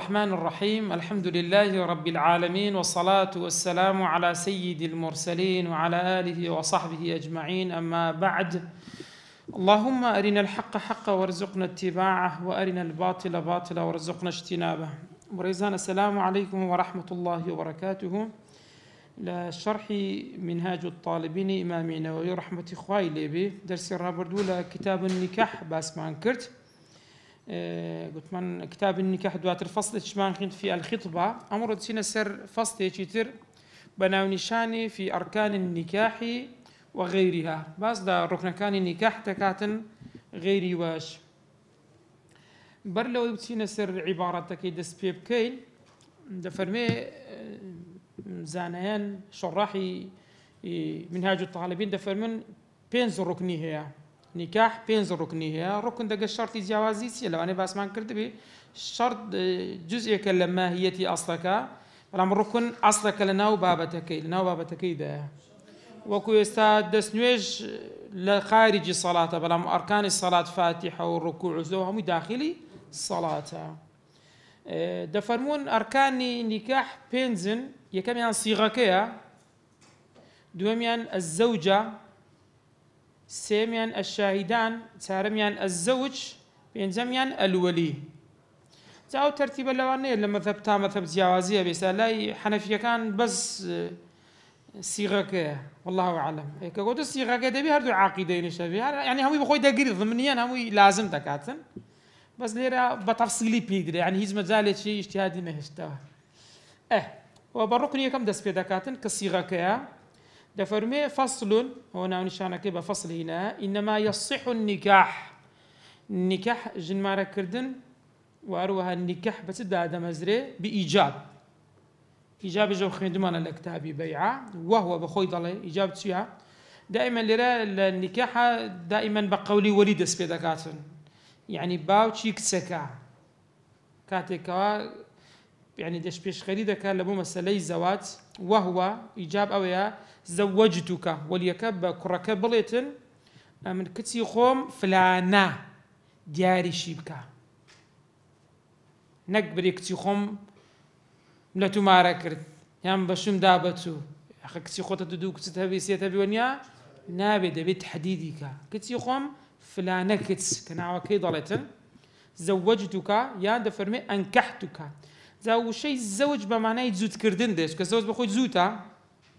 الرحمن الرحيم. الحمد لله رب العالمين، والصلاة والسلام على سيد المرسلين وعلى آله وصحبه أجمعين، أما بعد. اللهم أرنا الحق حقا وارزقنا اتباعه، وأرنا الباطل باطلا وارزقنا اجتنابه. مريزان، السلام عليكم ورحمة الله وبركاته. لشرح منهاج الطالبين إمام النووي رحمة إخوائي لبي درس الرابردو لكتاب النكاح باسمان كرت. قلت من كتاب النكاح دوات الفصل تشمان خنت في الخطبة أمر تسين سر فصل يشتر بناو نشاني في أركان النكاح وغيرها، بس دا ركن كان النكاح تكاتن غيري واش برلو يبتين سر عبارة تكي دس بيب كين دفرمي زانيان شراحي منهاج الطالبين دفرمن بينز ركني هي نكاح بينز ركني هي ركن دق الشرط جوازي سي لو انا باسمان كرت بي شرط جزء كلمه هي اصلك بلام ركن اصلك لنا وبابتك ده وكو يستاد دسنويج لخارج الصلاه بلام اركان الصلاه فاتحه والركوع هم داخلي الصلاه. دفرمون اركان نكاح بينزن يكميان صيغكيا دوميان الزوجه سيميان الشاهدان سارميان الزوج بينزميان الولي. زاو ترتيب اللوانية لما ثبتها مثب جوازية بيسالاي حنفية كان بس صيغة والله أعلم. كقول الصيغة كده بيهردو عقيدين شبيه يعني هم بخوي دقيق ضمنيا هم لازم تكاتن بس ليرا بتفصيلي بيقدر يعني هيز مزالة شيء اجتهادي نهشتها. وبركني كم دس بيدكاتن كصيغة كيا دفرمي فصل هنا نشانه كبه فصل هنا إنما يصح النكاح جن مارا كردن واروها النكاح بس دا مزري بإيجاب إيجاب جو خندمان الكتابي بيعة وهو بخوي ضلي إيجاب تسيها دائما لرا النكاح دائما بقولي وليد سبيدكاتن يعني باوتشي كتسكا كاتكا يعني دش بيش خريدك لبو مسألة زواج وهو إيجاب أويا زوجتك وليكب كرك بليتن من كتي خوم فلانا دياري شيبكا نكبري كتي خوم لا تمارا كرت يام بشم دابتو أخي كتي خوتا تدو كتي تهبي سيتهبي ونيا نابي دبي تحديدك كتي خوم فلانا كتس كناوا كي ضليتن زوجتك يا دفرمي أنكحتك زاو شيء الزوج بمعنى يزود كردن ديش كزوج بخوي زوتا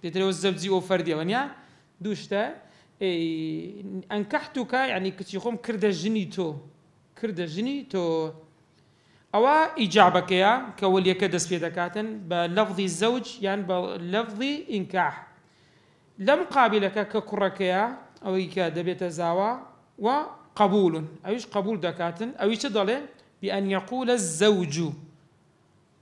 تتلو الزوجي أو فردي ونيا دوشتا أنكحتك يعني كتيخوم كرد جني تو أو إجابك يا كولي كدس في دكاتن بلفظ الزوج يعني بلفظ إنكاح لم قابلك ككرك يا أو كدبيت زاوا وقبول أيش قبول دكاتن أو يشدله بأن يقول الزوج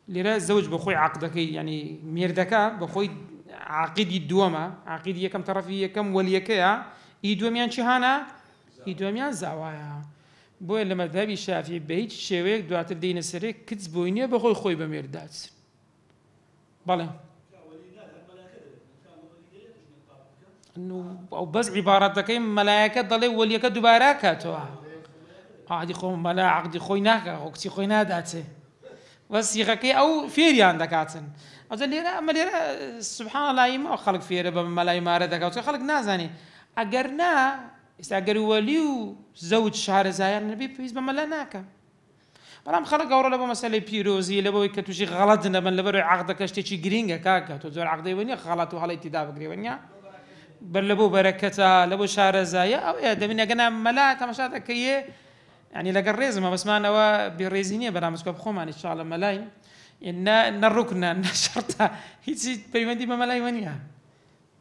لرا الزوج بخوي عقدك يعني ميردكا بخوي عقيد الدوامة عقيد يكم طرفي يكم وليكيا يدوميان شهانا يدوميان زوايا بو لما ذهبي الشافعي بهيج شويك دوات الدين السري كتز بوينيا بخوي خوي بميردات بله انه او بس عباراتك ملائكه ضلي وليكا دوباراكاتوا عادي خو ملا عقد خويناك او كتي خويناداتي بس يغكي او فيريان دكاتن أزل ليرة أما ليرة سبحان الله يما خلق فيرة بملاي ماردك أو خلق نازني أجرنا استأجر وليو زوج شهر زاير النبي بيز بملاناك برام خلق أورا لبو مسألة بيروزي لبو يكتوشي غلط نبن لبو عقدك أشتي جرينجا كاكا تزور عقدي ونيا غلط وهلا اتداب جري ونيا بل لبو بركة لبو شهر زاير أو يا دمنا جنا ملا تمشاتك كيه يعني لقريز ما بس ما نوا بيريزينيا برام مسكوب خومان إن شاء الله ملاي إن الركن إن الشرطة هي بيمدي بملايونيا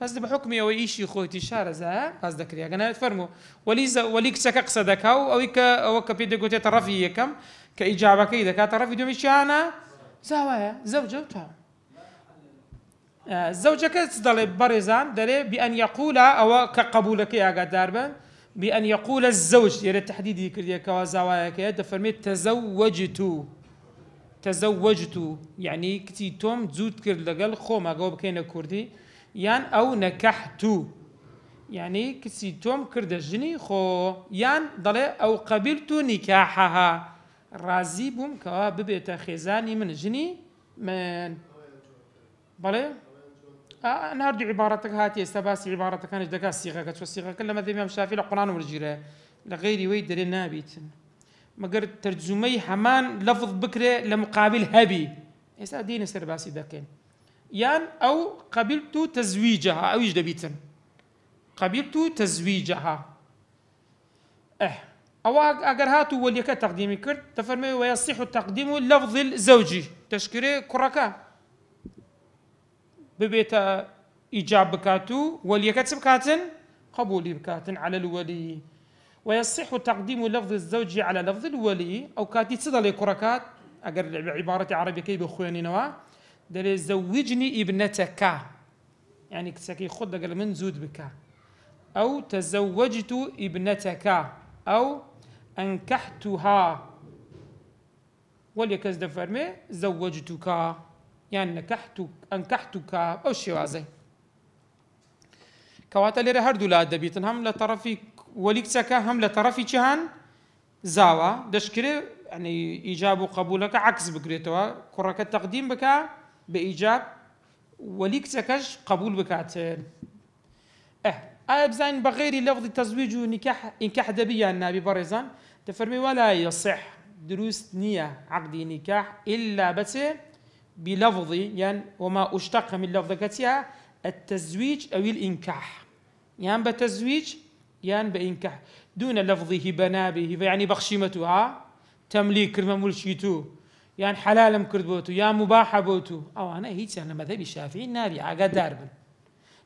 بس ده بحكمي أو إيشي خويتي شارع زا بس ذكريا أنا أتفرمو وليك سكك صدقة أو كبيد قلت طرفي كم كإجابة كذا كطرفي دومي شانا زوايا زوجته الزوجة كتصدل برزان دلي بأن يقول أو كقبولك يا قداربا بأن يقول الزوج يرى التحديد كذا كوازوايا كذا فرميت تزوجت يعني كتي توم زود كرد لقل خوما قوب كينا كردي يان أو نكحت يعني كتي توم كرد الجني خو يان ضلي أو قبلت نكاحها رازی بووم کەوا ببێتە خێزانی من ژنی من بەڵێ نردی عیبارەتەکە هاتی ئێستا باسی عیبارەتەکانش دەکات سیغەکە چۆ سیغەکە لە مەذهبی ئیمام شافعی لە قورئان وەرگیرە لە غەیری وەی دەرێ نابیتن مەگەر تەرجمەی هەمان لەفظ بکرێ لە مقابل هەبی ئێستا دینە سەر باسی دەکەین یان ئەو قەبیلت تەزویجەها ئەویش دەبیتن قەبیلت تەزویجەها ئەوە ئەگەر هاتوو وەلیەکە تەقدیمی کرد دەفەرمێ وەیەصیح تەقدیم لەفظ الزەوجی دەشکرێ کوڕەکە ببێتە ئیجاب بکات و وەلیەکە چ بکاتن قبولی بکاتن على الولي ويصح تقديم لفظ الزوج على لفظ الولي أو كاتي تصدى كركات أجر بعبارة عربية كي بخواني نوا دل زوجني ابنتك يعني كسكي خد قال من زود بك أو تزوجت ابنتك أو أنكحتها وليكز دفرمي زوجتك يعني أنكحتك أو شيء وازي كواتا لێرە هەردوو لا دەبیتن هەم لە تەرەفی وەلی کچەکە هەم لە تەرەفی جیهان زاوە دەشکرێ ینی ئیجاب و قبولەکە عکس بکرێتەوە کوڕەکە تەقدیم بکە بە ئیجاب وەلی کچەکەش قبول بکاتن ئایا بزانین بە غەیری لەفظی تەزویج و ئینکاح دەبی یان نابی بەڕێزان دەفەرمێ وەلا یەصح دروست نییە عەقدی نیکاح ئیلا بەچێ بلفظی یان وما اشتق من لفظەکە التزويج أو الإنكاح يعني بتزويج يعني بإنكاح دون لفظه بنابه يعني بخشمتها تمليك كرمة ملشيتو يعني حلال مكردبوتو يا مباح بوتو أو أنا هيك أنا مذهبي الشافعي نابي عقد داربن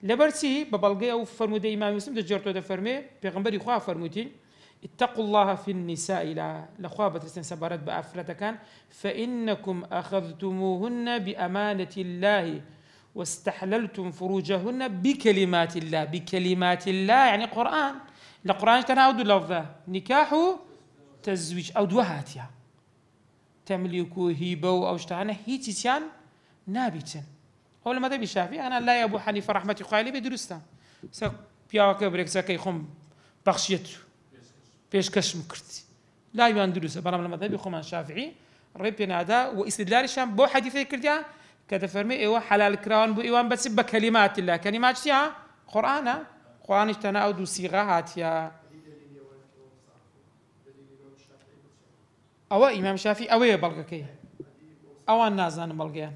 لبرسي ببلغي أو فرمودي إمام مسلم دجرتو دفرمي بيغمبري خواه فرموتي اتقوا الله في النساء لخوا بترسن سبارات بأفرتكان فإنكم أخذتموهن بأمانة الله واستحللتم فروجهن بكلمات الله بكلمات الله يعني قرآن القرآن تناود لفظه نكاح تزويج أو دوهاتيا تملكوا هيبة أو اشتهانا هيتيان نابتن أول ما ذهب الشافعي أنا لا يا أبو حنيفة رحمة الله بدرسته سبياك بريك سكي خم بخشيته بيش كشم كرتي لا يبان درسه برام لما ذهب خم الشافعي ربنا هذا واستدلال الشام بو حديثي كرديا كذا فرمي إيوه حلال كراون بو إيوان بس بكلمات الله كلمات شيا قرآن قرآن اشتنا أو دو صيغات يا أو إمام الشافعي أو يبلغكي أو النازان بلغيان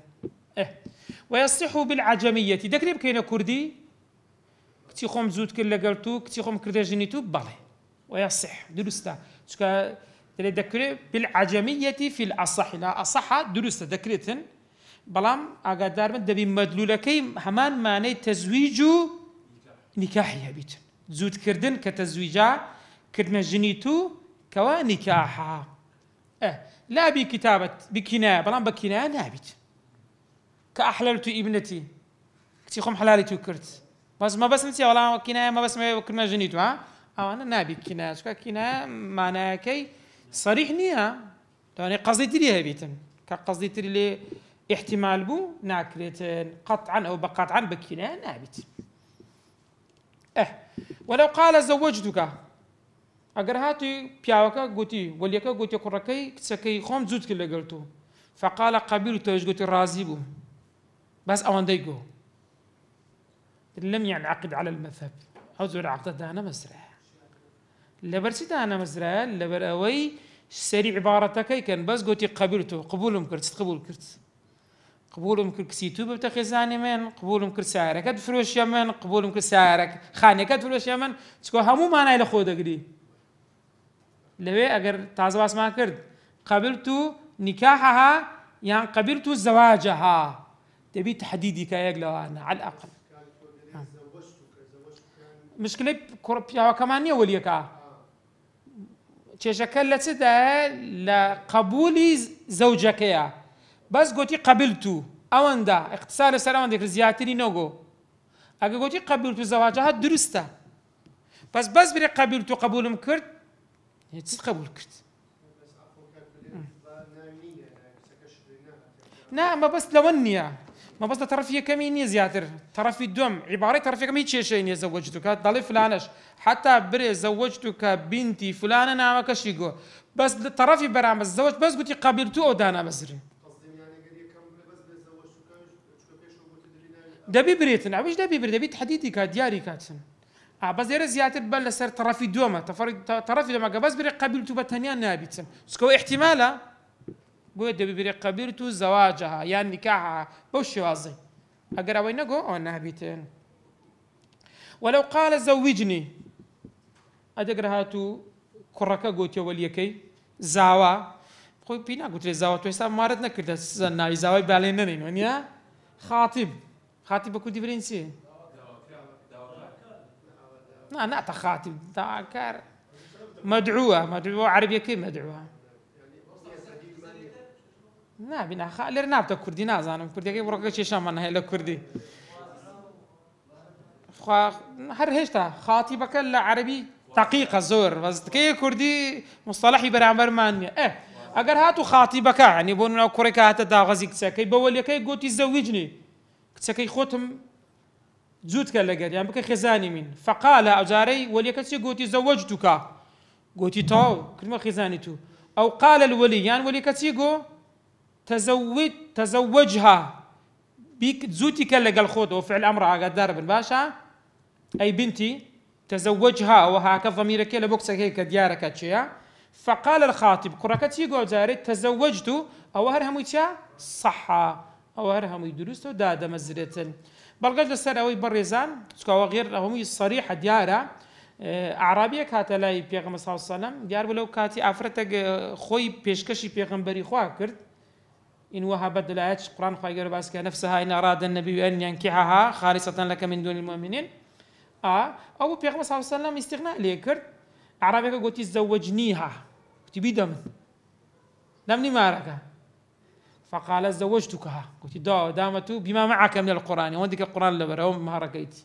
ويصح بالعجمية دكريب كينا كردي كتي خوم زود كل قلتو كتي خوم كردا جنيتو بلى ويصح درستا شكا دكريب بالعجمية في الأصح لا أصح درستا دكريتن بلام ئاگادار من دەبی مەدلولەکەی هەمان مانەی تەزویج و نیکاحیە بیتن زودکردن کە تەزویجا کردنە ژنی تو کەوا نیکاحا لا بكتابة بكناية بلام بكناية نابت كأحللت ابنتي كتي خم حلالي تو كرت بس ما بس نتي ولا كناية ما بس ما كلمة جنيتو أو أنا نابي كناية شو كناية معناها كي صريح نية يعني قصدي تريها بيتن كقصدي تري لي احتمال بو ناكريتن قطعا أو بقطعا بكناية نابت ولو قال زوجتك اگر هاتي بياوكا قوتي وليكا قوتي قركي كتسكي خوم زود كلا قلتو فقال قبيلته ايش قلت راضي بو بس اوان ديقو لم ينعقد على المذهب حوزر عقد دانا مزرعه لبرسي دانا مزرعه لبراوي سريع عبارتك كان بس قلتي قبيلته قبولهم كرت قبول كرت قبولهم كرت كسيتو بتخزاني من قبولهم كرت سعرك فلوس يمن قبولهم كرت سعرك خانك فلوس يمن تكو همو معنا الى خود اقري لوي اگر تازه واس ما کرد قبلت نكاحها يعني قبلت زواجها تبي تحديدي كايغلا انا على الاقل مشكله كوربيا كمان وليكا تشكلت ده لقبول زوجك يا بس قلتي قبلت اوندا اختصار سلام ديك زياتني نوغو اگر قلتي قبلت زواجها درسته بس بري قبلت قبولهم كرت تقبل كرت نعم بس لو النية ما بس طرفيه كمين زياتر طرفي الدم عباره طرفيه كمين شيء زوجتك ضل فلانش حتى بري زوجتك بنتي فلانه نامك شيغو بس طرفي برام الزوج بس قلت قابلته ودانا بزري دبي بريتنا وش دبي بري دبي تحديدي كدياري كاتسن بس يرى زياتر بل سر طرفي دوما طرفي دوما بس بري قابلته بتنيا نابتسن سكو احتمالا بويد ببري قبيرتو زواجها يعني نكاحها بوش وازي اقرا وين نقو او نابتين ولو قال زوجني ادقر هاتو كركا قوتي وليكي زاوا خوي بينا قلت لي زاوا تو حساب مارتنا كده زنا زاوا بالينا نيا خاطب كنت فرنسي لا خاطب كار مدعوه عربيه كيف مدعوه نا بنا خالر نابتا كردي نازانم كردي كي بروك شي شامن هي لكردي هر هشتا خاطبك العربي دقيقه زور بس كي كردي مصطلحي برامبر مانيا اگر هاتو خاطبك يعني بون كوريكا هات دا غزيك سكي بول كي قلت زوجني سكي خوتم زود كلا قال يعني بك خزاني من فقال اجاري وليكسي قلت زوجتك قلت تو كلمه خزانيتو او قال الولي يعني وليكسي قو تزوجها بيك زوتي كلا قال خود وفعل امر قدار بن باشا اي بنتي تزوجها وهكذا ضميرك كلا بوكس هيك ديارك اتشيا فقال الخاطب كركتي قول زاري تزوجت او هرهم يتشا صح او هرهم يدرس دادا مزرتن بلغج السر اوي بريزان سكو غير هم صريحه ديارة اعرابيه كاتلاي بيغمبر صلى الله عليه وسلم ديار ولو كاتي افرتك خوي بيشكشي بيغمبري خوا كرد إن وهبت الآيات القرآن خير باسك نفسها إن أراد النبي أن ينكحها خالصة لك من دون المؤمنين أو بيغمبر صلى الله عليه وسلم استغناء ليكر أعرابك قلت زوجنيها تبي دمني مارك فقال زوجتكها قلت دامته بما معك من القرآن وندك القرآن لبر أو مهركيتي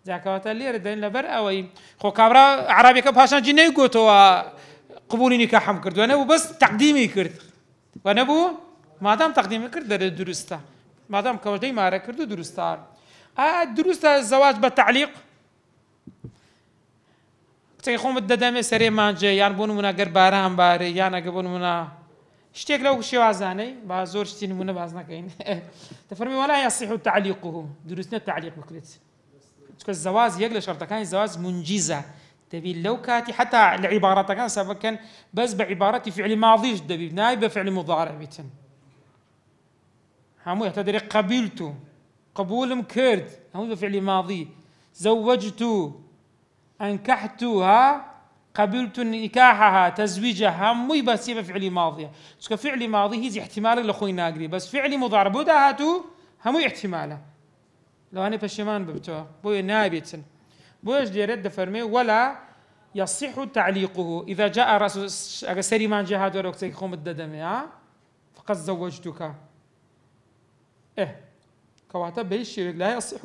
ذاك وتلي ردين لبر أو خو كابرا أعرابك بهاشان جنيه قلت قبولي نكاحهم كرد وأنا بس تقديمي كرد وأنا بو ما دام تقديمي كرد درسته ما دام كوجدي مارك كرد درسته درسته الزواج بالتعليق تيخوم الددامي سري مانجي يعني بونو منا قرباران باري يعني قبونو منا اشتيك لو شي وازاني بازور شتين منا بازنا كاين تفرمي ولا يصح تعليقه درسنا التعليق بكريت تكون الزواج يقل شرطه كان الزواج منجزه تبي لو كاتي حتى العبارات كان سبب كان بس بعبارتي فعل ماضي دبي نايبه فعل مضارع بيتن همو يعتبر قبلت قبول مكرد همو بفعل ماضي زوجت أنكحتها قبلت نكاحها تزويجها همو بس بفعل ماضي شو فعل ماضي هي احتمال لأخوي ناقري بس فعل مضارع بودا هاتو همو احتماله لو أنا بشمان ببتوه بوي نايبتن بويش ديرد فرمي ولا يصح تعليقه إذا جاء رسول سري ما جاء هذا الوقت يقوم الددم فقد زوجتك كواتب بالشرك لا يصح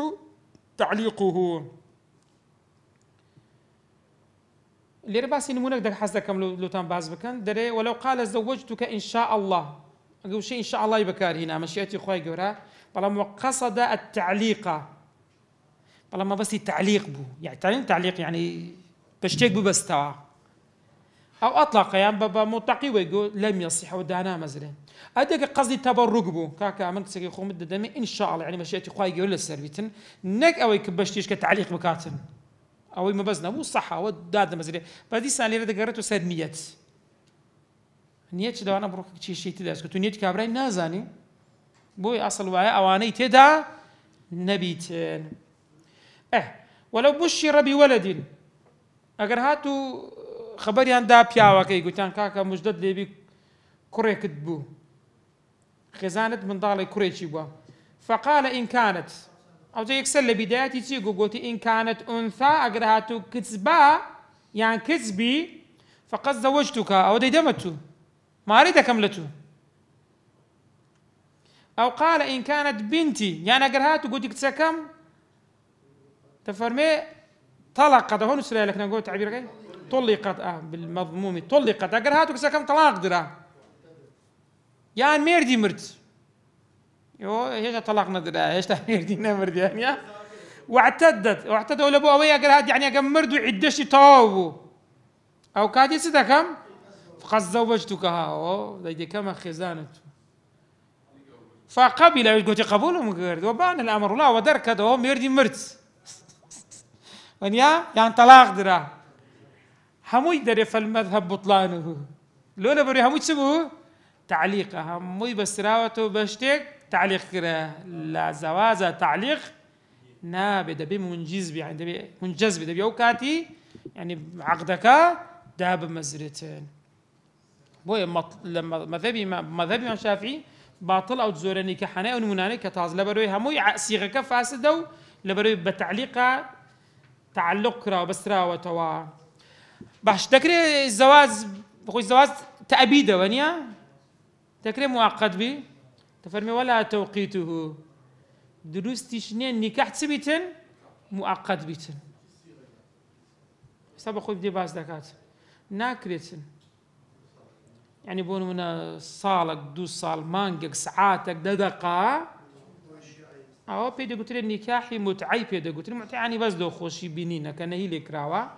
تعليقه اللي رباسي نمونك دك حسدكم لو تام باز بكن دري ولو قال زوجتك إن شاء الله أقول شيء إن شاء الله يبكار هنا مشيئتي خوي جورا طالما قصد التعليق طالما بس التعليق بو يعني تعليق يعني بشتيك بو بس توا أو أطلق يعني بابا متقي ويقول لم يصح ودانا مزرين أديك قصدي تبرق بو كاكا من تسقي خوم الدمي إن شاء الله يعني مشيتي خوي جورا للسربيتن نك أو يكبشتيش كتعليق بكاتن أو ما بزنا مو صح أو داد مزرين بدي سالي رد قرأت وسر نيت نيت لو أنا بروح شيء تدرس كنت نيت كابرين نازاني بوي أصل وعي أواني تدا نبيتين ولو بشر بولد اگر هاتو خبري عن بياوا كي قلتان كاكا مجدد لي بي كوري كتبو خزانة من ضالي كوري تشيبوا فقال إن كانت أو زي يكسل بدايتي تيجو قلتي إن كانت أنثى اگر هاتو كتبا يعني كتبي فقد زوجتك أو دي دمتو ما أريد كملتو أو قال إن كانت بنتي يعني اگر هاتو قلتي كتسكم تفرمي طلقت هون سري لك نقول تعبير كي طلقت بالمضموم طلقت اگر هاتو كسكم طلاق درا يعني ميردي مرت هێشتا تەلاق نەدرا هێشتا مێردی نەمردیانە واعتدوا لە بۆ ئەوەی ئەگەر هات یعنی ئەگەر مرد و عیددەشی تەواو بوو ئەو کاتی چ دەکەم فقط زەوەجتوکەها دەیکەمە خێزانت فقبل قلت قبولهم قرد وبان الامر لا ودركده هو ميردي مرت ونيا يعني طلاق درا همو يدري فالمذهب بطلانه لولا بري همو تسبوه تعليقه همو بسراوته بشتك تعليق كره لا زواز تعليق نابد بمنجز يعني منجز بدبي اوكاتي يعني عقدك داب مزرتين بوي لما مذهبي الشافعي باطل او زور نكاحنا او نمونانه كتاز لبروي همو صيغه فاسده لبروي بتعليق تعلق كرا بسرا وتوا باش تكري الزواج بخوي الزواج تأبيده ونيا تكري مؤقت بي تفرمي ولا توقيته دروستي شنين نكاح تسبيتن مؤقت بيتن حساب خوي بدي باز دكات ناكريتن يعني بون من صالك دو صال مانجك ساعاتك دقيقة أو بيدا قلت لي النكاح متعي بيدا قلت لي متعي يعني بس دو خوشي بينينا كان هي الكراوة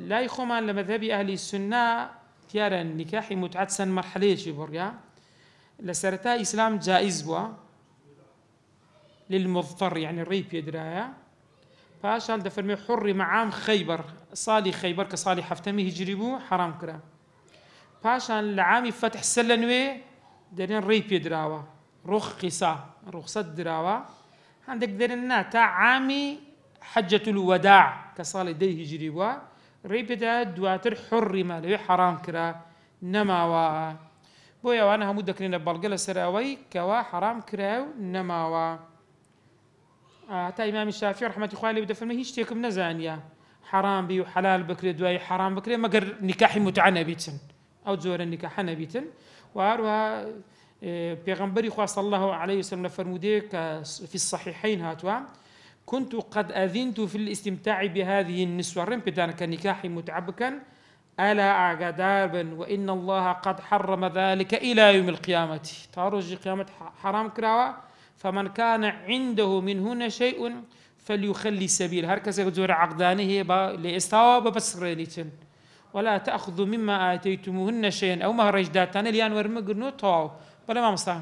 لا يخومان لمذهبي أهل السنة تيارا النكاح متعة سن مرحلة شي بريا لسرتا إسلام جائز بوا للمضطر يعني الريب يدرايا فاشال دفرمي حر معام خيبر صالي خيبر كصالي حفتمي هجريبو حرام كرا پاشان لعامی فتح سلنوی درین ریپی دراوا رخصت دراوا عندك درنا تا عامي حجة الوداع كصال ديه هجري وا ریپی دا دواتر حرم لوي حرام كرا نماوا بويا وانا همو دكرين بالقلة سراوي كوا حرام كراو نماوا تا امام الشافعي رحمة الله عليه بدفن هيش تيكم نزانيا حرام بي وحلال بكري دواي حرام بكري مقر نكاحي متعنى بيتن أو زور النكاح نبيتن وأروها بيغمبري خواه صلى الله عليه وسلم فرموديك في الصحيحين هاتوا كنت قد أذنت في الاستمتاع بهذه النسوة رم بدان كنكاح متعبكا ألا أعقداربا وإن الله قد حرم ذلك إلى يوم القيامة تارج قيامة حرام كراوة فمن كان عنده منهن شيء فليخلي سبيل هركز زور عقدانه لإستوى ببصرينيتن ولا تأخذوا مما آتيتموهن شيئا أو مهر إجدادتان ليان ورمقنو طاو بلا ما مصطفى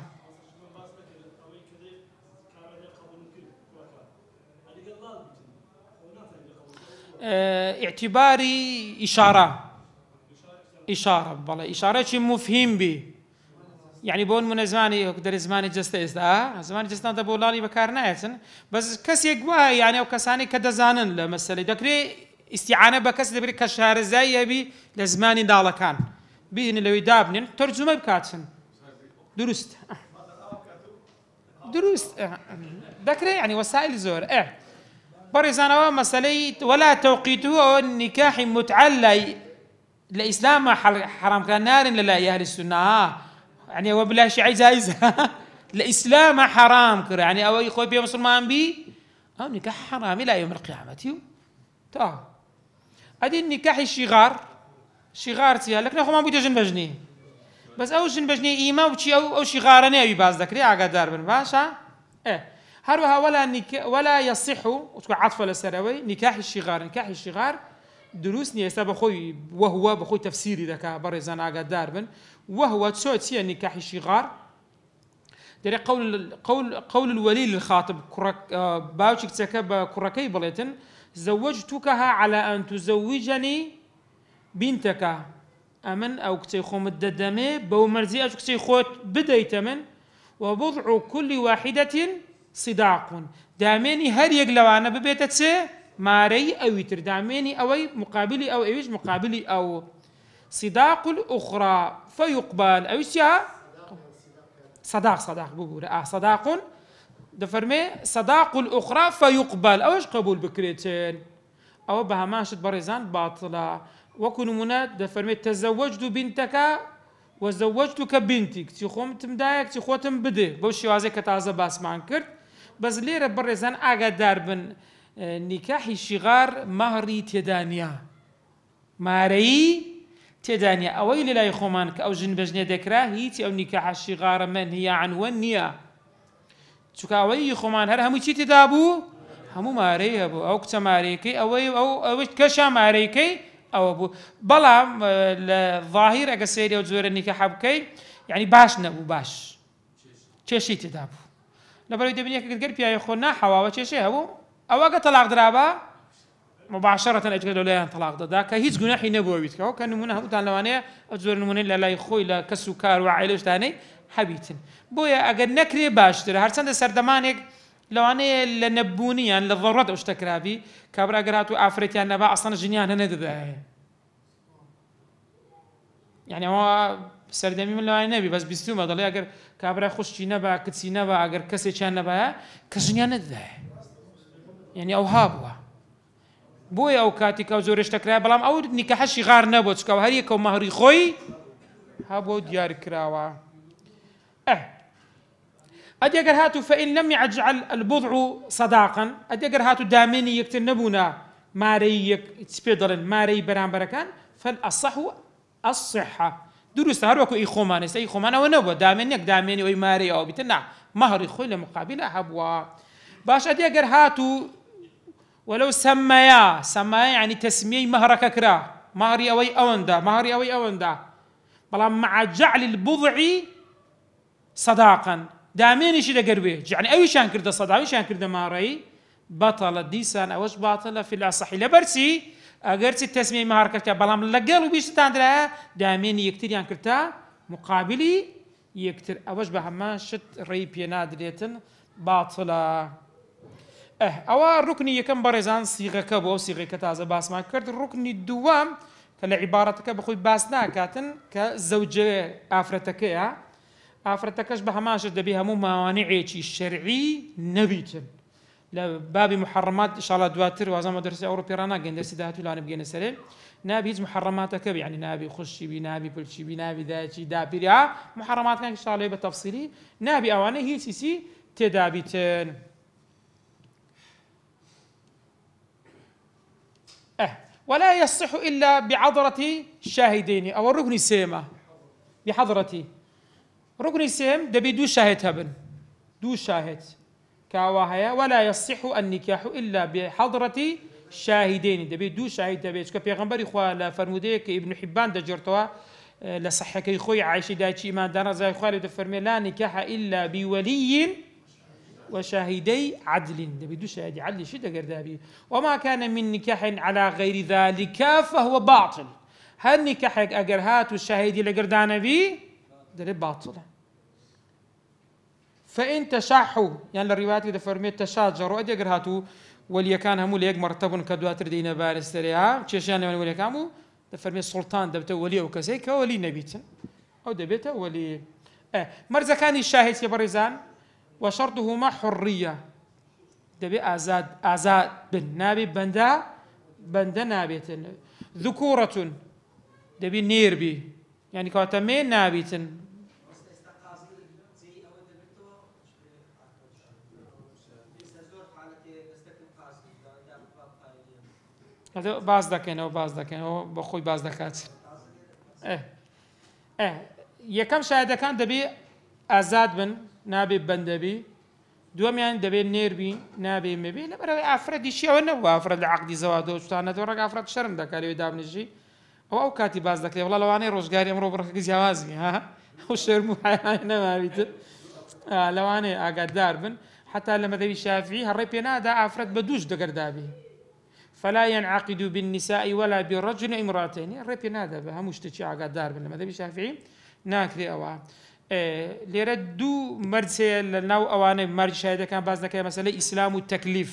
اعتباري إشارة بلا إشارة شيء مفهوم به يعني بون من زماني قدر زماني جستا زماني جستا ده بولاني بكارنايتن بس كس يقوا يعني أو كساني كدزانن لمسألة دكري استعانة بكس دبري كشهر زي يبي لزماني دالا كان بين لو يدابنين ترجمة بكاتن درست ذكري يعني وسائل زور برزانا مسألة ولا توقيته أو النكاح متعلي الإسلام حرام كان نار لا يا أهل السنة يعني وبلا شيء جائز الإسلام حرام كره يعني أو يخوي بيه مسلمان بي أو نكاح حرام إلى يوم القيامة تا أدي النكاح شغار تيا لكن أخو ما بيجي جن بجني بس أو جن بجني إيما وشي أو شغارني أبي باز ذكري عقدار بن باشا هروها ولا يصح وتكون عطف للسراوي نكاح الشغار دروسني يسبب أخوي وهو بخوي تفسيري ذاك برزان عقدار بن وهو تسوي نكاح الشغار دري قول الولي للخاطب باوشك تكب كركي بليتن زوجتكها على أن تزوجني بنتك أمن أو كتي خوم الددمي بو مرزي أو كتي خوت بديت من وبضع كل واحدة صداق داميني هر يقلوانا ببيتت ماري أو يتر داميني أوي مقابلي أو إيش مقابلي أو صداق الأخرى فيقبل أو يسيا صداق بقول صداق دفرمي صداق الأخرى فيقبل أوش قبول بكريتين أو بها ماشت بريزان باطلة وكن مناد دفرمي تزوجت بنتك وزوجتك بنتك تخوم تمدايك تخوتم بده بوشي وازي كتازة باس معنكر بس ليرة بريزان أقدر بن نكاح الشغار مهري تدانيا ماري تێدانە ئەوەی لە لای خۆمان کە ئەو ژن بەژنێ دەکرا هیچ ئەو نیکاحە شیغارە منهیە عنوە نییە، چونکە ئەوەی خۆمان هەر هەمووی چی تێدا بوو؟ هەموو مارەی هەبوو، ئەو کچە مارەیەکەی ئەوەی کەشە مارەیەکەی ئەوە بوو. بەڵام لە ظاهیر ئەگە سەیری ئەو جۆرە نیکاح بکەی یعنی باش نەبوو، باش کێشەی تێدا بوو. لەبەرەوەی دەبینی کە گەر پیاوی خۆ ناحەواوە کێشەی هەبوو، ئەوە گە تەلاق درابە مباشرة ئەجگە لەلایەن تەلاق دەدا کە هیچ گوناحی نەبووە بیتکەوە، کە نمونە هەمووتان لەوانەیە ئەو جۆرە نمونەی لە لای خۆی لە کەس و کار و عائیلە شتانەی هەبیتن. بۆیە ئەگەر نەکرێ باشترە، هەرچەندە سەردەمانێک لەوانەیە لە نەبوونیان لە ضرورەت ئەو شتە کرابی، کابرا ئەگەر هاتوو ئافرەتیان نەبا ئەسڵەن ژنیان هەنەدەدایە. یعنی ئەوە سەردەمی من لەوانەیە نەبی، بەس بیستومە دەڵێ ئەگەر کابرا خوشتی نەبا کچی نەبا ئەگەر کەسێکیان نەبایە کە ژنیان نەدەدایە. یعنی ئەو هابووە. بۆیە ئەو کاتێک ئەو زۆرە شتەکرایە، بەڵام ئەو نیکاحە شیغار نەبووە، چکە هەر یەکە و مەهری خۆی هابووە و دیاری کراوە. ئەدی ئەگەر هاتوو فەئین لەم یەجعل البضع صداقا، ئەدی ئەگەر هاتوو دامێنی یەکتر نەبوونا مارەی یەک چ پێ دەڵێن مارەی بەرامبەرەکان، فالأصح الصحة. دروستە هەروەکو ئەی خۆمان ئێستا ئەی خۆمان ئەوە نەبووە دامێن یەک دامێنی ئەوی مارەی ئەوە بیتە، نا مەهری خۆی لە مقابلە هەبووە. باش ئەدی ئەگەر هاتوو ولو سميا يعني تسمية مهرك كرا مهري أوي أوندا مهري أوي أوندا، بلا مع جعل البضع صداقا دامين شي دقربي، يعني أي شان كرده صداقة أي شان كرده مهري بطل ديسان أوش باطلة في الأصح لبرسي أجرتي التسمية مهرك بلا لقالوا بيش تاندرا دامين يكتر يعني كرتا مقابلي يكتر أوش بهما شت ريبي نادريتن باطلة. ئەوە ڕوکنی یەکەم بەڕێزان سیغەکە بۆ ئەو سیغەی کە تازە باسمان کرد. ڕوکنی دووەم کە لە عیبارەتەکە بەخۆی باس ناکاتن کە زەوجە ئافرەتەکەیە، ئافرەتەکەش بە هەماشت دەبێ هەموو ماوانعێکی شەرعی نەبیتن. لە بابی محرمات ئینشاڵڵا دواتر وازانمە دەرسی ئەوڕۆپیێران ناگەین، دەرسی داهاتوو لانە بگەینە سەرێ، نابی هیچ محرماتەکە بی، یعنی نابی خوشی بی، نابی پلچی بی، نابی دایکی داپیری، محرماتەکان ئینشاڵڵا بە تەفسیلی نابی ئەوانەی هیچی تێدا بیتن. ولا يصح إلا بعذرة شاهدين. أو الركن السيمة بحضرتي ركن السيم دبي دو شاهد هبن، دو شاهد كواهيا. ولا يصح النكاح إلا بحضرة شاهدين، دبي دو شاهد دبي كبيغمبر إخوة لفرموديك ابن حبان دجرتوا لصحك إخوي عايشة دايتشي إيمان دانا زي إخوة فرمي لا نكاح إلا بولي وشاهدي عدل، دبي دو شاهدي عدل شي دقردابي. وما كان من نكاح على غير ذلك فهو باطل. هل نكاحك اگر هات والشاهدي لقردان بي دلي باطل. فإن تشاحوا يعني الروايات إذا فرميت تشاجروا أدي اگر هاتوا ولي كان همو ليك مرتب كدواتر دينا بارستريها تشيشان ولي كامو فرميت سلطان دبته ولي او كسي كولي نبيتن او دبته ولي مرزا كان الشاهد يا بريزان وشرطهما حرية، دبي آزاد بن نابي بندا نابيتن، ذكورة دبي نيربي يعني كواتمين نابيتن. هذا باز دكين أو بخوي باز دكات. يكم شاهد كان دبي آزاد بن نابي بندبي دوميان دبي نيربي نابي مبي لبرا افراد شي او نو افراد عقد زواج وشتانه دورك افراد شرم دكاري دابن شي او كاتي باز دك والله لو اني روزغاري امرو برك جوازي ها وشرمو حيانا ما بيت لو اني اقدار بن حتى لما ذي الشافعي هالريبينا دا افراد بدوش دقردابي فلا ينعقد بالنساء ولا بالرجل امراتين. الريبينا دا بها مشتشي اقدار بن لما ذي الشافعي ناكري او لێرە دوو مەرجێ لە ناو ئەوانەی مەرج شایدەکان باز دەکەی مەسەلەی ئیسلام و تەکلیف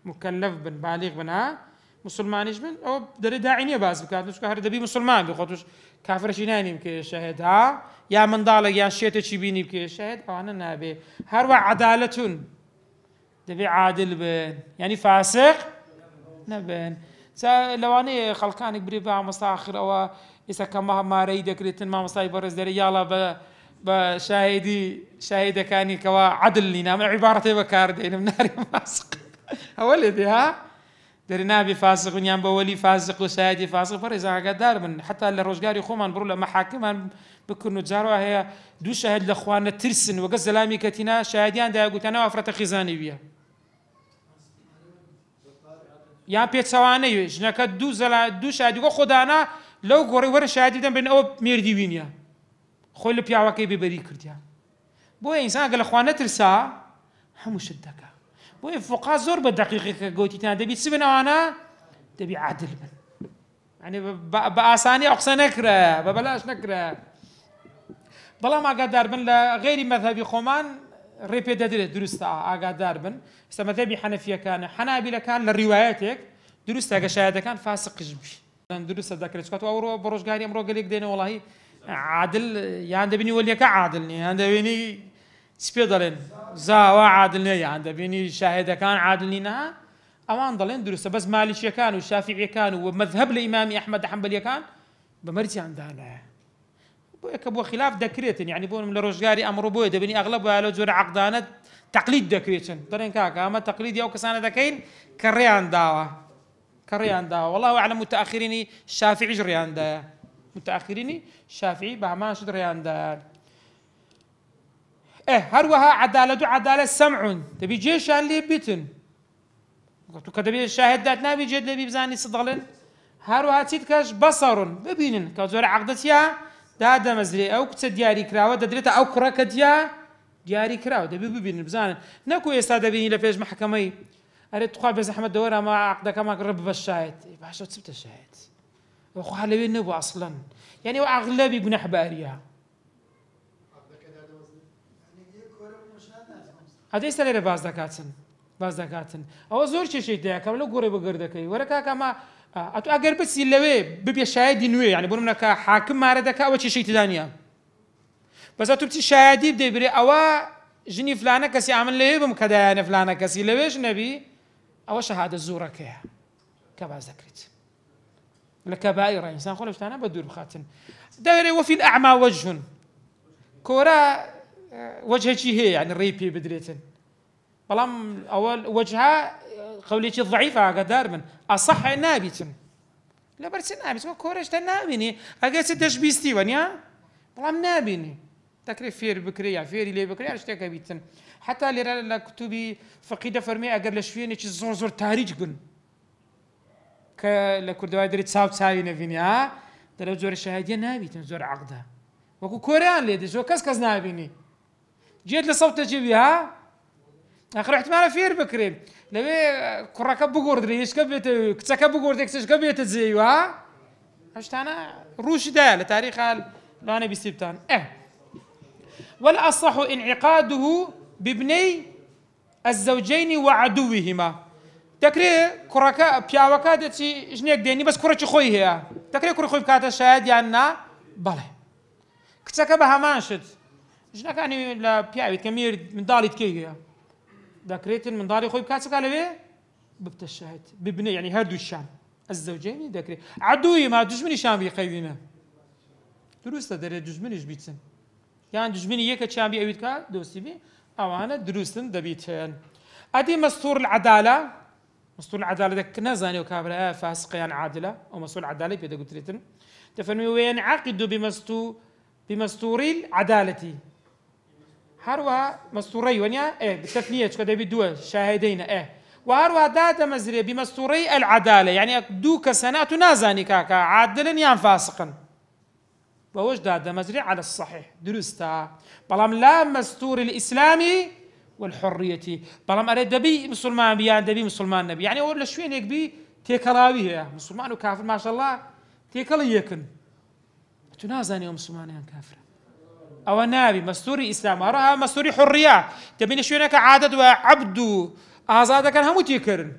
مکەلەف بن بالغ بن ها مسلمانیش بن ئەو دەرێ داعی نییە باز بکات چونکە هەر دەبی مسلمان بی خۆتوش کافرەشی نانی بکەوێ شاهد ها یا منداڵێک یان شێتێکی بینی بکەوێ شاهد ئەوانە نابێ. هەروە عەدالەتون دەبێ عادل بن یعنی فاسق نەبن. لەوانەیە خەڵکانێک برێ بە مامۆستا ئاخر ئەوە ئێستا کە مارەی دەکرێتن مامۆستای بەڕێز دەرێ یاڵا بە شاهدەکانی کەوا عەدل نینە ئەمە عیبارەتێ بەکاردێنم ناری فاسق ئەوە لێ دێ ها درنابي فاسق ونيان بولي فاسق وشاهدي فاسق فريزا قدار من حتى الرجاري خومان برو محاكم بكون جاروا هي دو شاهد لاخواننا ترسن وقز زلامي كتنا شاهديان دا قلت انا وفرت خزاني بيا يا بيت سواني جنك دو شاهد يقول خدانا لو غوري ور شاهد دم بين او ميردي وينيا خويل بياوا كي ببري كرديا بو انسان قال اخواننا ترسا همو شدك بو فوقا زور بدقيقه قوتي تان دبي تسبنا وانا تبي عدل من يعني باساني اقصى نكره ببلاش نكره بلا ما قدر بن غير مذهبي خومان ريبي درست قدر بن مذهبي حنفيه كان حنابلة كان للرواياتك درست شهاده كان فاسق جبي درست ذكرت كنت او بروج قاري امرو قال لك دينا والله عادل يا عند بني ولي كعادلني عند بني سبيدلن زاوا عادلني يا عند بني شاهده كان عادلني نا اوان ضلين درست بس مالكيه كان والشافعي كان ومذهب الامام احمد حنبل كان بمرتي عندنا بو خلاف دكريتن يعني بون من الرجاري امر بو دبني اغلب على جور عقدانه تقليد دكريتن درين كاكا اما تقليد يو كسانه دكين كريان داوا والله اعلم متاخرين الشافعي جريان دا متاخرين الشافعي بما شدريان دا هروها عداله سمع تبي جيش اللي بيتن قلت كتبي الشاهد ذات نبي جد لبي بزاني صدغلن هروها تيتكاش بصر ببينن كزور عقدتيا دادا مزري او كت دياري كراوه ددريتا او كراك دياري كراوه دبي ببين بزان نكو يستاد بيني لفيش محكمي اريد تقابل بس احمد دورها ما عقدك ما قرب بالشاهد باشا تسبت الشاهد واخو حلبي النبو اصلا يعني واغلبي بن حباريها هذا يستلي باز دكاتن او زور شي ده كامل غوري بغردكاي وركا كما اتو اگر بس يلوي ببي شاهد نوي يعني بنمنك حاكم ماردك او شي تدانيا بس اتو بتي شاهدي بدي بري او جني فلانه كسي عمل لي بمكدا انا فلانه كسي لويش نبي او شهاده زورك كما ذكرت الكبائر انسان خلف انا بدور بخاتن دغري وفي الاعمى وجه كورا وجهك هي يعني الريبي بدريتن بلام اول وجهها قوليتي الضعيفه قدار من اصح نابت لا برس نابت كورش تنابني اجت تشبيستي ونيا بلام نابني تكريف فير بكريا فيري لي بكريا اشتكى بيتن حتى اللي كتبي فقيده فرمي اگر لشفيني زور تاريخ بن ك لكردوا دريت ساوت ساوي نفينيا درو زور الشهاديه نابت زور عقده وكو كوريان لي زو كسكز نابني جيت لصوت تجيبها اخر احتمال فير بكري لبي كركب بقورد ريش كبيت كتسكب بقورد كتش كبيت تزيوا عشت انا روش دا لتاريخ لا انا بيستبتان والاصح انعقاده بابني الزوجين وعدوهما تكري كركا بياوكا دتي جنيك ديني بس كرتي خوي هي تكري كري خوي بكاتا شاهد يانا بله كتسكبها مانشد جنا كاني لا بياوي كمير من داليت كي هي ذكريتن من داري خوي بكاتك على بيه ببت الشاهد ببني يعني هردو الشام الزوجين ذكري عدوي ما دجمني شام بيقيدنا دروست دري دجمنيش بيتسن يعني دجمني يك شام بيويتكا دوستي بي او انا دروستن دبيتن ادي مستور العداله ذاك نزاني وكابره فاسق يعني عادله او مستور العداله بيد قلت لتن تفهمي وين عقد بمستور العداله هروا مستوري ونيا بالتثنية كده بدو شاهدين وهروا داتا مزري بمستوري العدالة يعني دوك سنة نازاني كاكا عادلا يان فاسقا ووش داتا مزري على الصحيح درستا بلام لا مستور الإسلامي والحرية بلام أريد دبي مسلمان بيان دبي مسلمان نبي يعني ولا شوين هيك بي تيكراوي مسلمان وكافر ما شاء الله تيكلا يكن تنازاني ومسلمان يان كافر أو نابي مستوري إسلام أراها مستوري حرية تبين شو هناك عادة وعبد آزادة كان هم تيكرن